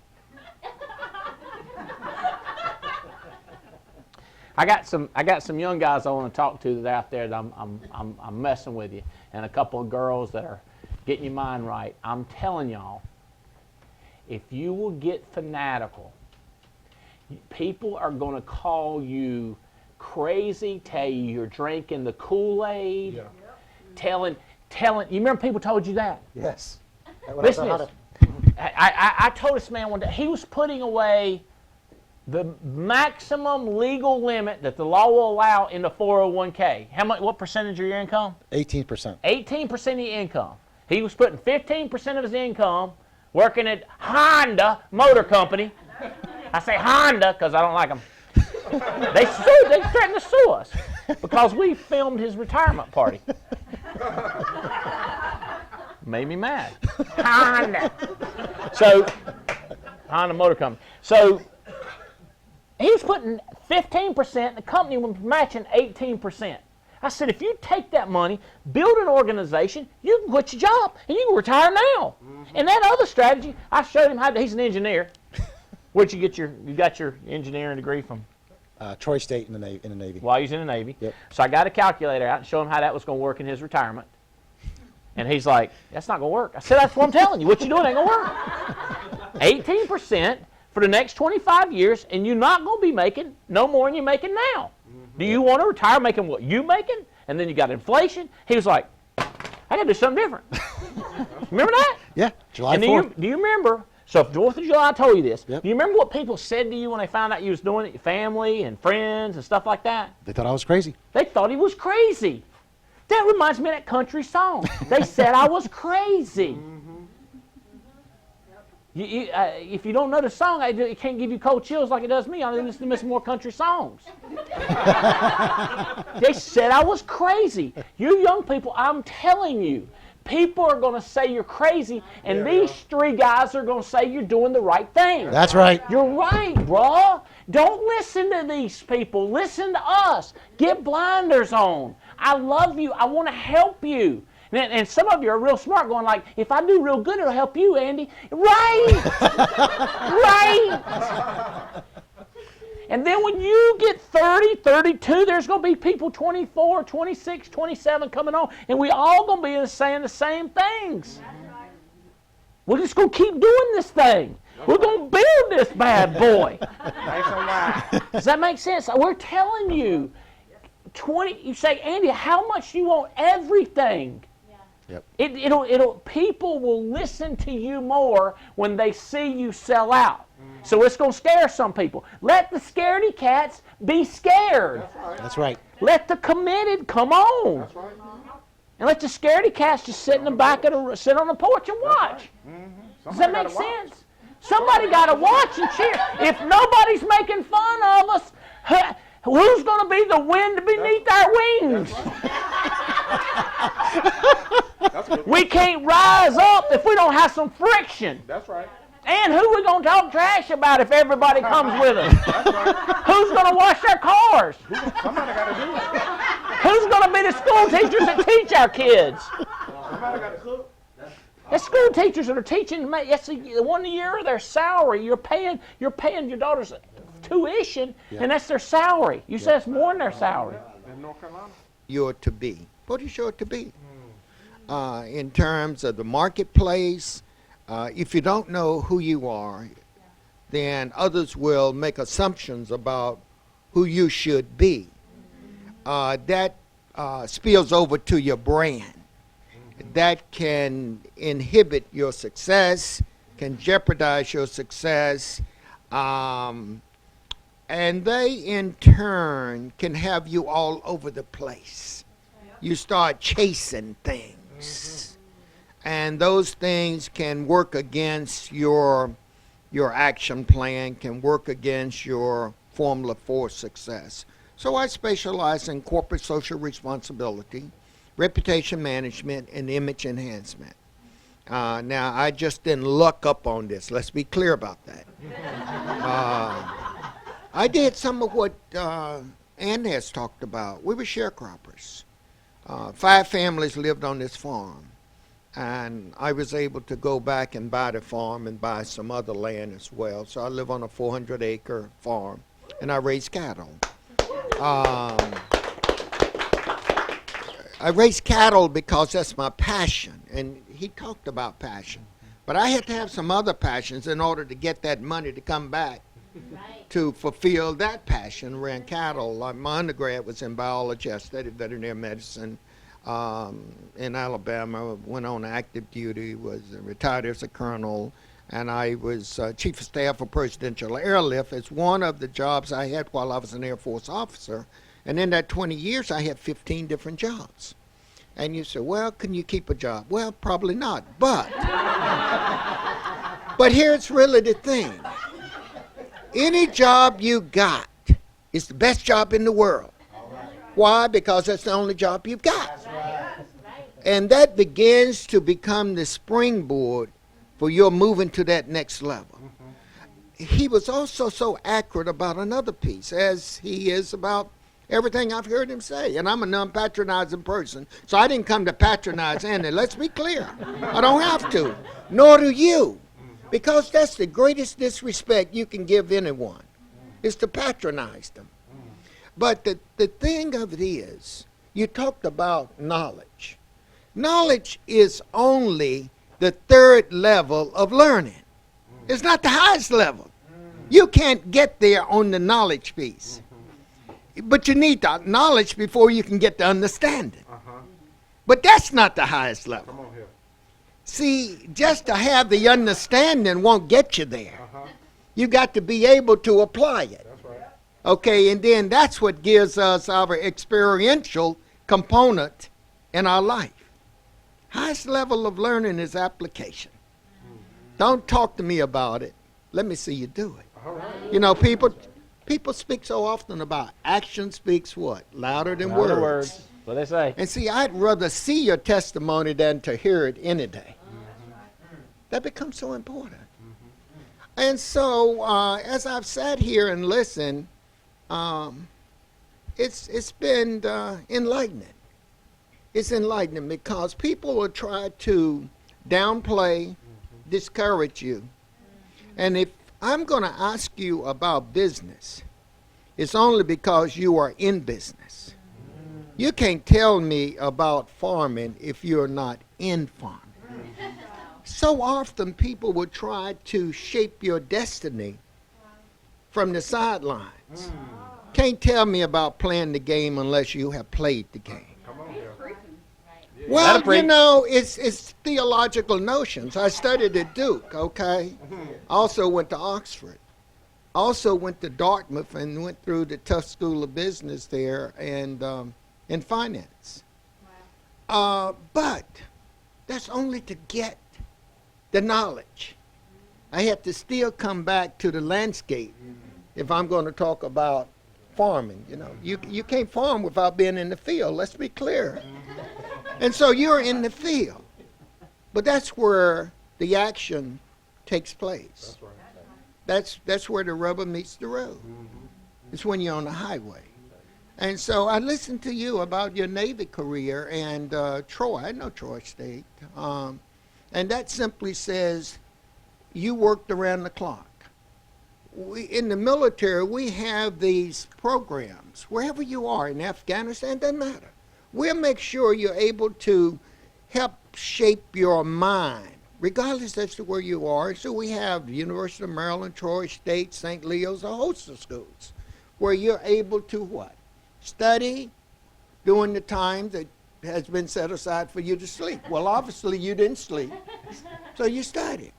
I got some young guys I want to talk to that are out there that I'm messing with you, and a couple of girls that are getting your mind right. I'm telling y'all, if you will get fanatical, people are going to call you crazy, tell you you're drinking the Kool-Aid, Yeah. telling. You remember people told you that? Yes. Listen to this. I told this man one day, he was putting away the maximum legal limit that the law will allow in the 401k. What percentage of your income? 18%. 18% of your income. He was putting 15% of his income working at Honda Motor Company. I say Honda because I don't like them. They threatened to sue us because we filmed his retirement party. Made me mad. Honda. So, Honda Motor Company. So, he was putting 15%, the company was matching 18%. I said, if you take that money, build an organization, you can quit your job, and you can retire now. And that other strategy, I showed him how to, he's an engineer. Where'd you got your engineering degree from? Troy State in the Navy. While he was in the Navy. Yep. So I got a calculator out and showed him how that was going to work in his retirement. And he's like, that's not going to work. I said, that's what I'm telling you. What you doing ain't going to work. 18% for the next 25 years, and you're not going to be making no more than you're making now. Do you want to retire making what you making? And then you got inflation. He was like, I got to do something different. Remember that? Yeah, July And 4th. do you remember? So 4th of July, I told you this. Yep. Do you remember what people said to you when they found out you was doing it? Your family and friends and stuff like that? They thought I was crazy. They thought he was crazy. That reminds me of that country song. They said I was crazy. If you don't know the song, it can't give you cold chills like it does me. I listen to some more country songs. They said I was crazy. You young people, I'm telling you, people are going to say you're crazy, and these three guys are going to say you're doing the right thing. That's right. You're right, bruh. Don't listen to these people. Listen to us. Get blinders on. I love you. I want to help you. And some of you are real smart going like, if I do real good, it'll help you, Andy. Right. Right. And then when you get 30, 32, there's going to be people 24, 26, 27 coming on, and we all going to be saying the same things. We're just going to keep doing this thing. We're going to build this bad boy. Does that make sense? We're telling you, you say, Andy, how much do you want? Everything. Yep. People will listen to you more when they see you sell out. So it's going to scare some people. Let the scaredy cats be scared. That's right. Let the committed come on. That's right. And let the scaredy cats just sit in the back sit on the porch and watch. Does that make sense? Somebody got to watch and cheer. If nobody's making fun of us, who's going to be the wind beneath our wings? We can't rise up if we don't have some friction. That's right. And who we going to talk trash about if everybody comes with us? Who's going to wash our cars? Somebody got to do it. Who's going to be the school teachers that teach our kids? Somebody got to cook. The school teachers that are teaching, that's 1 year of their salary. You're paying your daughter's tuition, and that's their salary. You said it's more than their salary. In North Carolina. You're to be. What is your to be? In terms of the marketplace, if you don't know who you are, then others will make assumptions about who you should be. That spills over to your brand. That can inhibit your success, can jeopardize your success, and they in turn can have you all over the place. You start chasing things. And those things can work against your action plan, can work against your formula for success. So I specialize in corporate social responsibility, reputation management, and image enhancement. Now, I just didn't luck up on this. Let's be clear about that. I did some of what Ann has talked about. We were sharecroppers. 5 families lived on this farm. And I was able to go back and buy the farm and buy some other land as well. So I live on a 400-acre farm, and I raise cattle. I raise cattle because that's my passion, and he talked about passion. But I had to have some other passions in order to get that money to come back to fulfill that passion. Ran cattle. Like my undergrad was in biology. I studied veterinary medicine in Alabama. Went on active duty. Was retired as a colonel, and I was chief of staff for Presidential Airlift. It's one of the jobs I had while I was an Air Force officer. And in that 20 years, I had 15 different jobs. And you say, well, can you keep a job? Well, probably not. But here's really the thing. Any job you got is the best job in the world. Why? Because that's the only job you've got. And that begins to become the springboard for your moving to that next level. He was also so accurate about another piece, as he is about everything I've heard him say. And I'm a non-patronizing person, so I didn't come to patronize Andy. Let's be clear. I don't have to, nor do you, because that's the greatest disrespect you can give anyone, is to patronize them. But the thing of it is, you talked about knowledge. Knowledge is only the 3rd level of learning. It's not the highest level. You can't get there on the knowledge piece. But you need the knowledge before you can get the understanding. But that's not the highest level. Come on here. See, just to have the understanding won't get you there. You got to be able to apply it. That's right. Okay, and then that's what gives us our experiential component in our life. Highest level of learning is application. Don't talk to me about it. Let me see you do it. All right. You know, people speak so often about action speaks what? Louder than Louder words. words. What they say. And see, I'd rather see your testimony than to hear it any day. That becomes so important. And so, as I've sat here and listened, it's been enlightening. It's enlightening because people will try to downplay, discourage you. And if I'm going to ask you about business, it's only because you are in business. You can't tell me about farming if you're not in farming. So often people will try to shape your destiny from the sidelines. Can't tell me about playing the game unless you have played the game. Come on here. Well, you know, it's theological notions. I studied at Duke, okay? Also went to Oxford. Also went to Dartmouth and went through the tough school of business there and in finance. But that's only to get the knowledge. I have to still come back to the landscape if I'm going to talk about farming. You know, you can't farm without being in the field. Let's be clear. And so you're in the field, but that's where the action takes place. That's right. That's where the rubber meets the road. It's when you're on the highway. And so I listened to you about your Navy career and Troy. I know Troy State. And that simply says you worked around the clock. In the military, we have these programs. Wherever you are, in Afghanistan, doesn't matter. We'll make sure you're able to help shape your mind, regardless as to where you are. So we have the University of Maryland, Troy State, St. Leo's, a host of schools, where you're able to what? Study during the time that has been set aside for you to sleep. Well, obviously you didn't sleep, so you studied.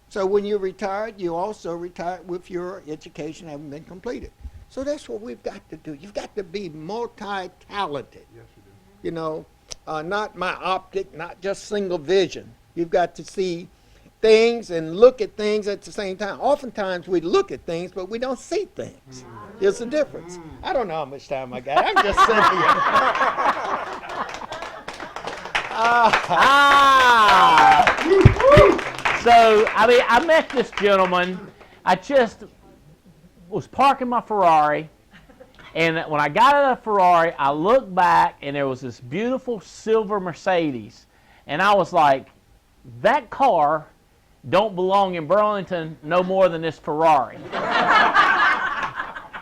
So when you retired, you also retired with your education having been completed. So that's what we've got to do. You've got to be multi-talented. Yes, you do. You know, not myopic, not just single vision. You've got to see things and look at things at the same time. Oftentimes we look at things, but we don't see things. There's a difference. I don't know how much time I got. I'm just sitting here. So, I mean, I met this gentleman. I just was parking my Ferrari, and when I got out of the Ferrari, I looked back, and there was this beautiful silver Mercedes, and I was like, that car don't belong in Burlington no more than this Ferrari.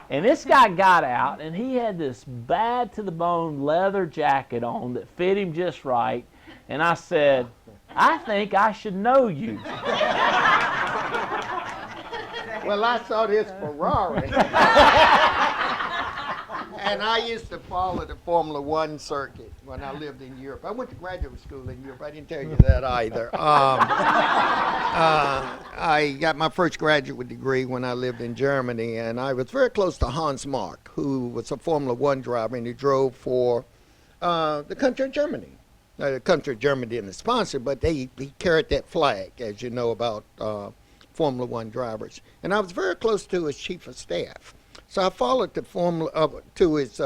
And this guy got out, and he had this bad-to-the-bone leather jacket on that fit him just right, and I said, I think I should know you. Well, I saw this Ferrari. And I used to follow the Formula One circuit when I lived in Europe. I went to graduate school in Europe. I didn't tell you that either. I got my first graduate degree when I lived in Germany, and I was very close to Hans Mark, who was a Formula One driver, and he drove for the country of Germany. The country of Germany didn't sponsor, but he carried that flag, as you know, about Formula One drivers. And I was very close to his chief of staff. So I followed the to his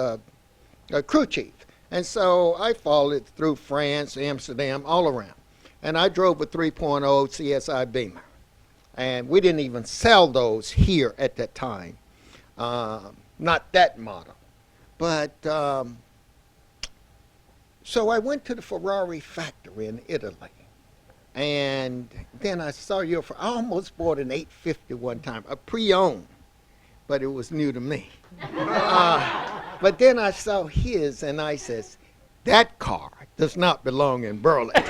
crew chief. And so I followed through France, Amsterdam, all around. And I drove a 3.0 CSI Beamer. And we didn't even sell those here at that time. Not that model. But so I went to the Ferrari factory in Italy. And then I saw I almost bought an 850 one time, a pre-owned. But it was new to me. But then I saw his, and I says, that car does not belong in Burlington.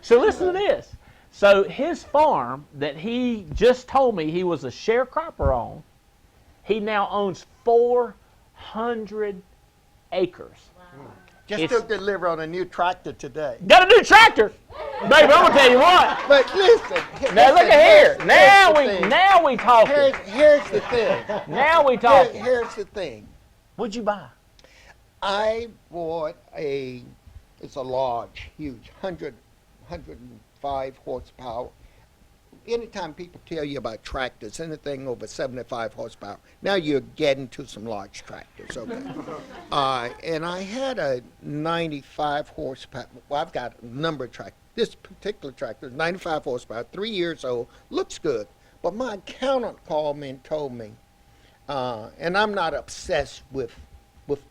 So listen to this. So his farm that he just told me he was a sharecropper on, he now owns 400 acres. Just took delivery on a new tractor today. Got a new tractor, baby. I'm gonna tell you what. But listen. Now look at here. Now we talking. Here's the thing. Now we talking. Here's the thing. What'd you buy? I bought it's a large, huge, 105 horsepower. Anytime people tell you about tractors, anything over 75 horsepower, now you're getting to some large tractors, okay? And I had a 95 horsepower. Well, I've got a number of tractors. This particular tractor is 95 horsepower, 3 years old, looks good. But my accountant called me and told me, and I'm not obsessed with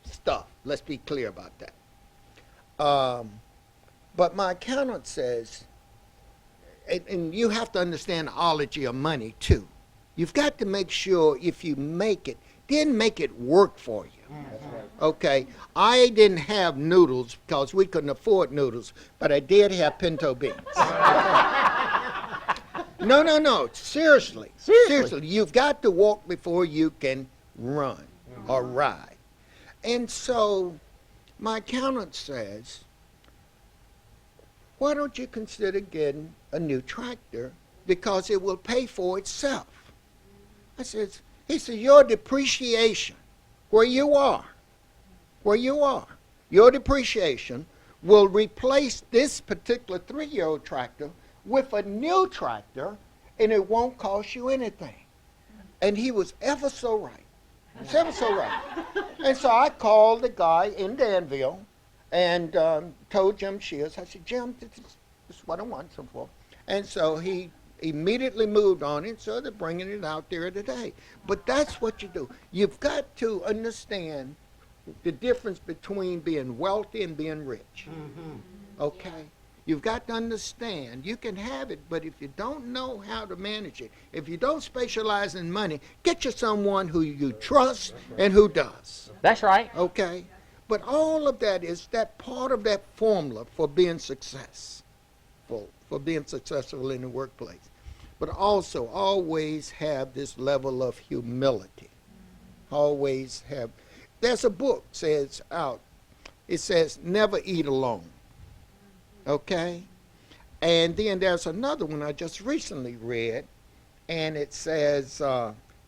stuff. Let's be clear about that. But my accountant says, and you have to understand the ology of money too. You've got to make sure if you make it, then make it work for you. Okay, I didn't have noodles because we couldn't afford noodles, but I did have pinto beans. No, seriously. You've got to walk before you can run or ride. And so my accountant says, why don't you consider getting a new tractor because it will pay for itself? He said, your depreciation, where you are, your depreciation will replace this particular 3-year-old tractor with a new tractor, and it won't cost you anything. And he was ever so right. And so I called the guy in Danville and told Jim Shields, I said, Jim, this is what I want, so forth. And so he immediately moved on it, so they're bringing it out there today. But that's what you do. You've got to understand the difference between being wealthy and being rich. Okay? You've got to understand, you can have it, but if you don't know how to manage it, if you don't specialize in money, get you someone who you trust and who does. That's right. Okay? But all of that is that part of that formula for being successful, for being successful in the workplace. But also always have this level of humility. Always have. There's a book says out. It says never eat alone. Okay? And then there's another one I just recently read, and it says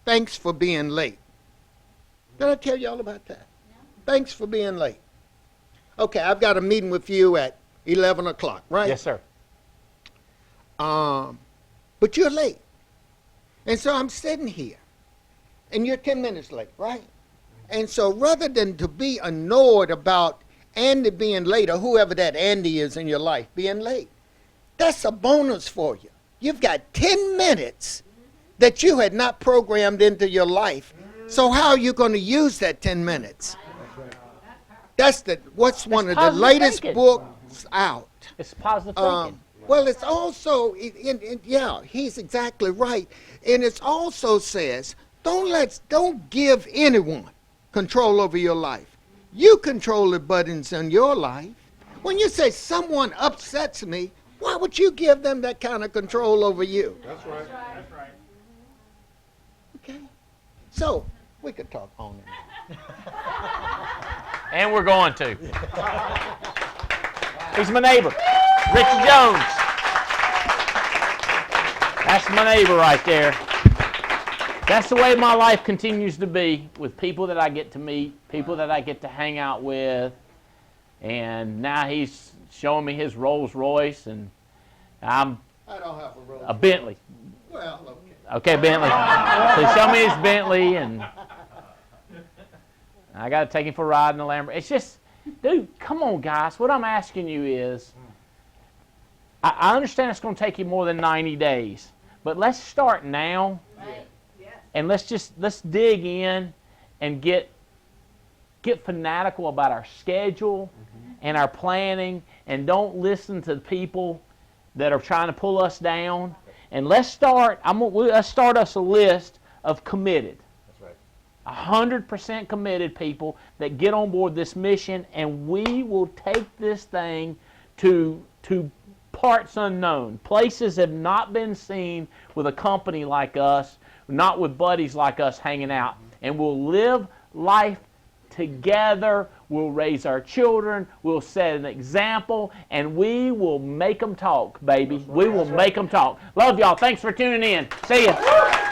thanks for being late. Did I tell you all about that? Thanks for being late. Okay, I've got a meeting with you at 11 o'clock, right? Yes, sir. But you're late. And so I'm sitting here, and you're 10 minutes late, right? And so rather than to be annoyed about Andy being late, or whoever that Andy is in your life being late, that's a bonus for you. You've got 10 minutes that you had not programmed into your life. So how are you going to use that 10 minutes? That's what's one of the positive latest thinking. books out. It's positive thinking. Well, it's also, yeah, he's exactly right. And it also says, don't give anyone control over your life. You control the buttons in your life. When you say someone upsets me, why would you give them that kind of control over you? That's right. That's right. Okay? So, we could talk on it. And we're going to. He's my neighbor, Richard Jones. That's my neighbor right there. That's the way my life continues to be, with people that I get to meet, people that I get to hang out with. And now he's showing me his Rolls Royce, and I don't have a role. a Bentley. Well, okay. Okay, Bentley. So he showed me his Bentley, and I got to take him for a ride in the Lamborghini. It's just, dude, come on, guys. What I'm asking you is, I understand it's going to take you more than 90 days, but let's start now, and let's dig in and get fanatical about our schedule and our planning, and don't listen to people that are trying to pull us down. And let's start us a list of committed. 100% committed people that get on board this mission, and we will take this thing to parts unknown. Places have not been seen with a company like us, not with buddies like us hanging out. And we'll live life together. We'll raise our children. We'll set an example, and we will make them talk, baby. We will make them talk. Love y'all. Thanks for tuning in. See ya.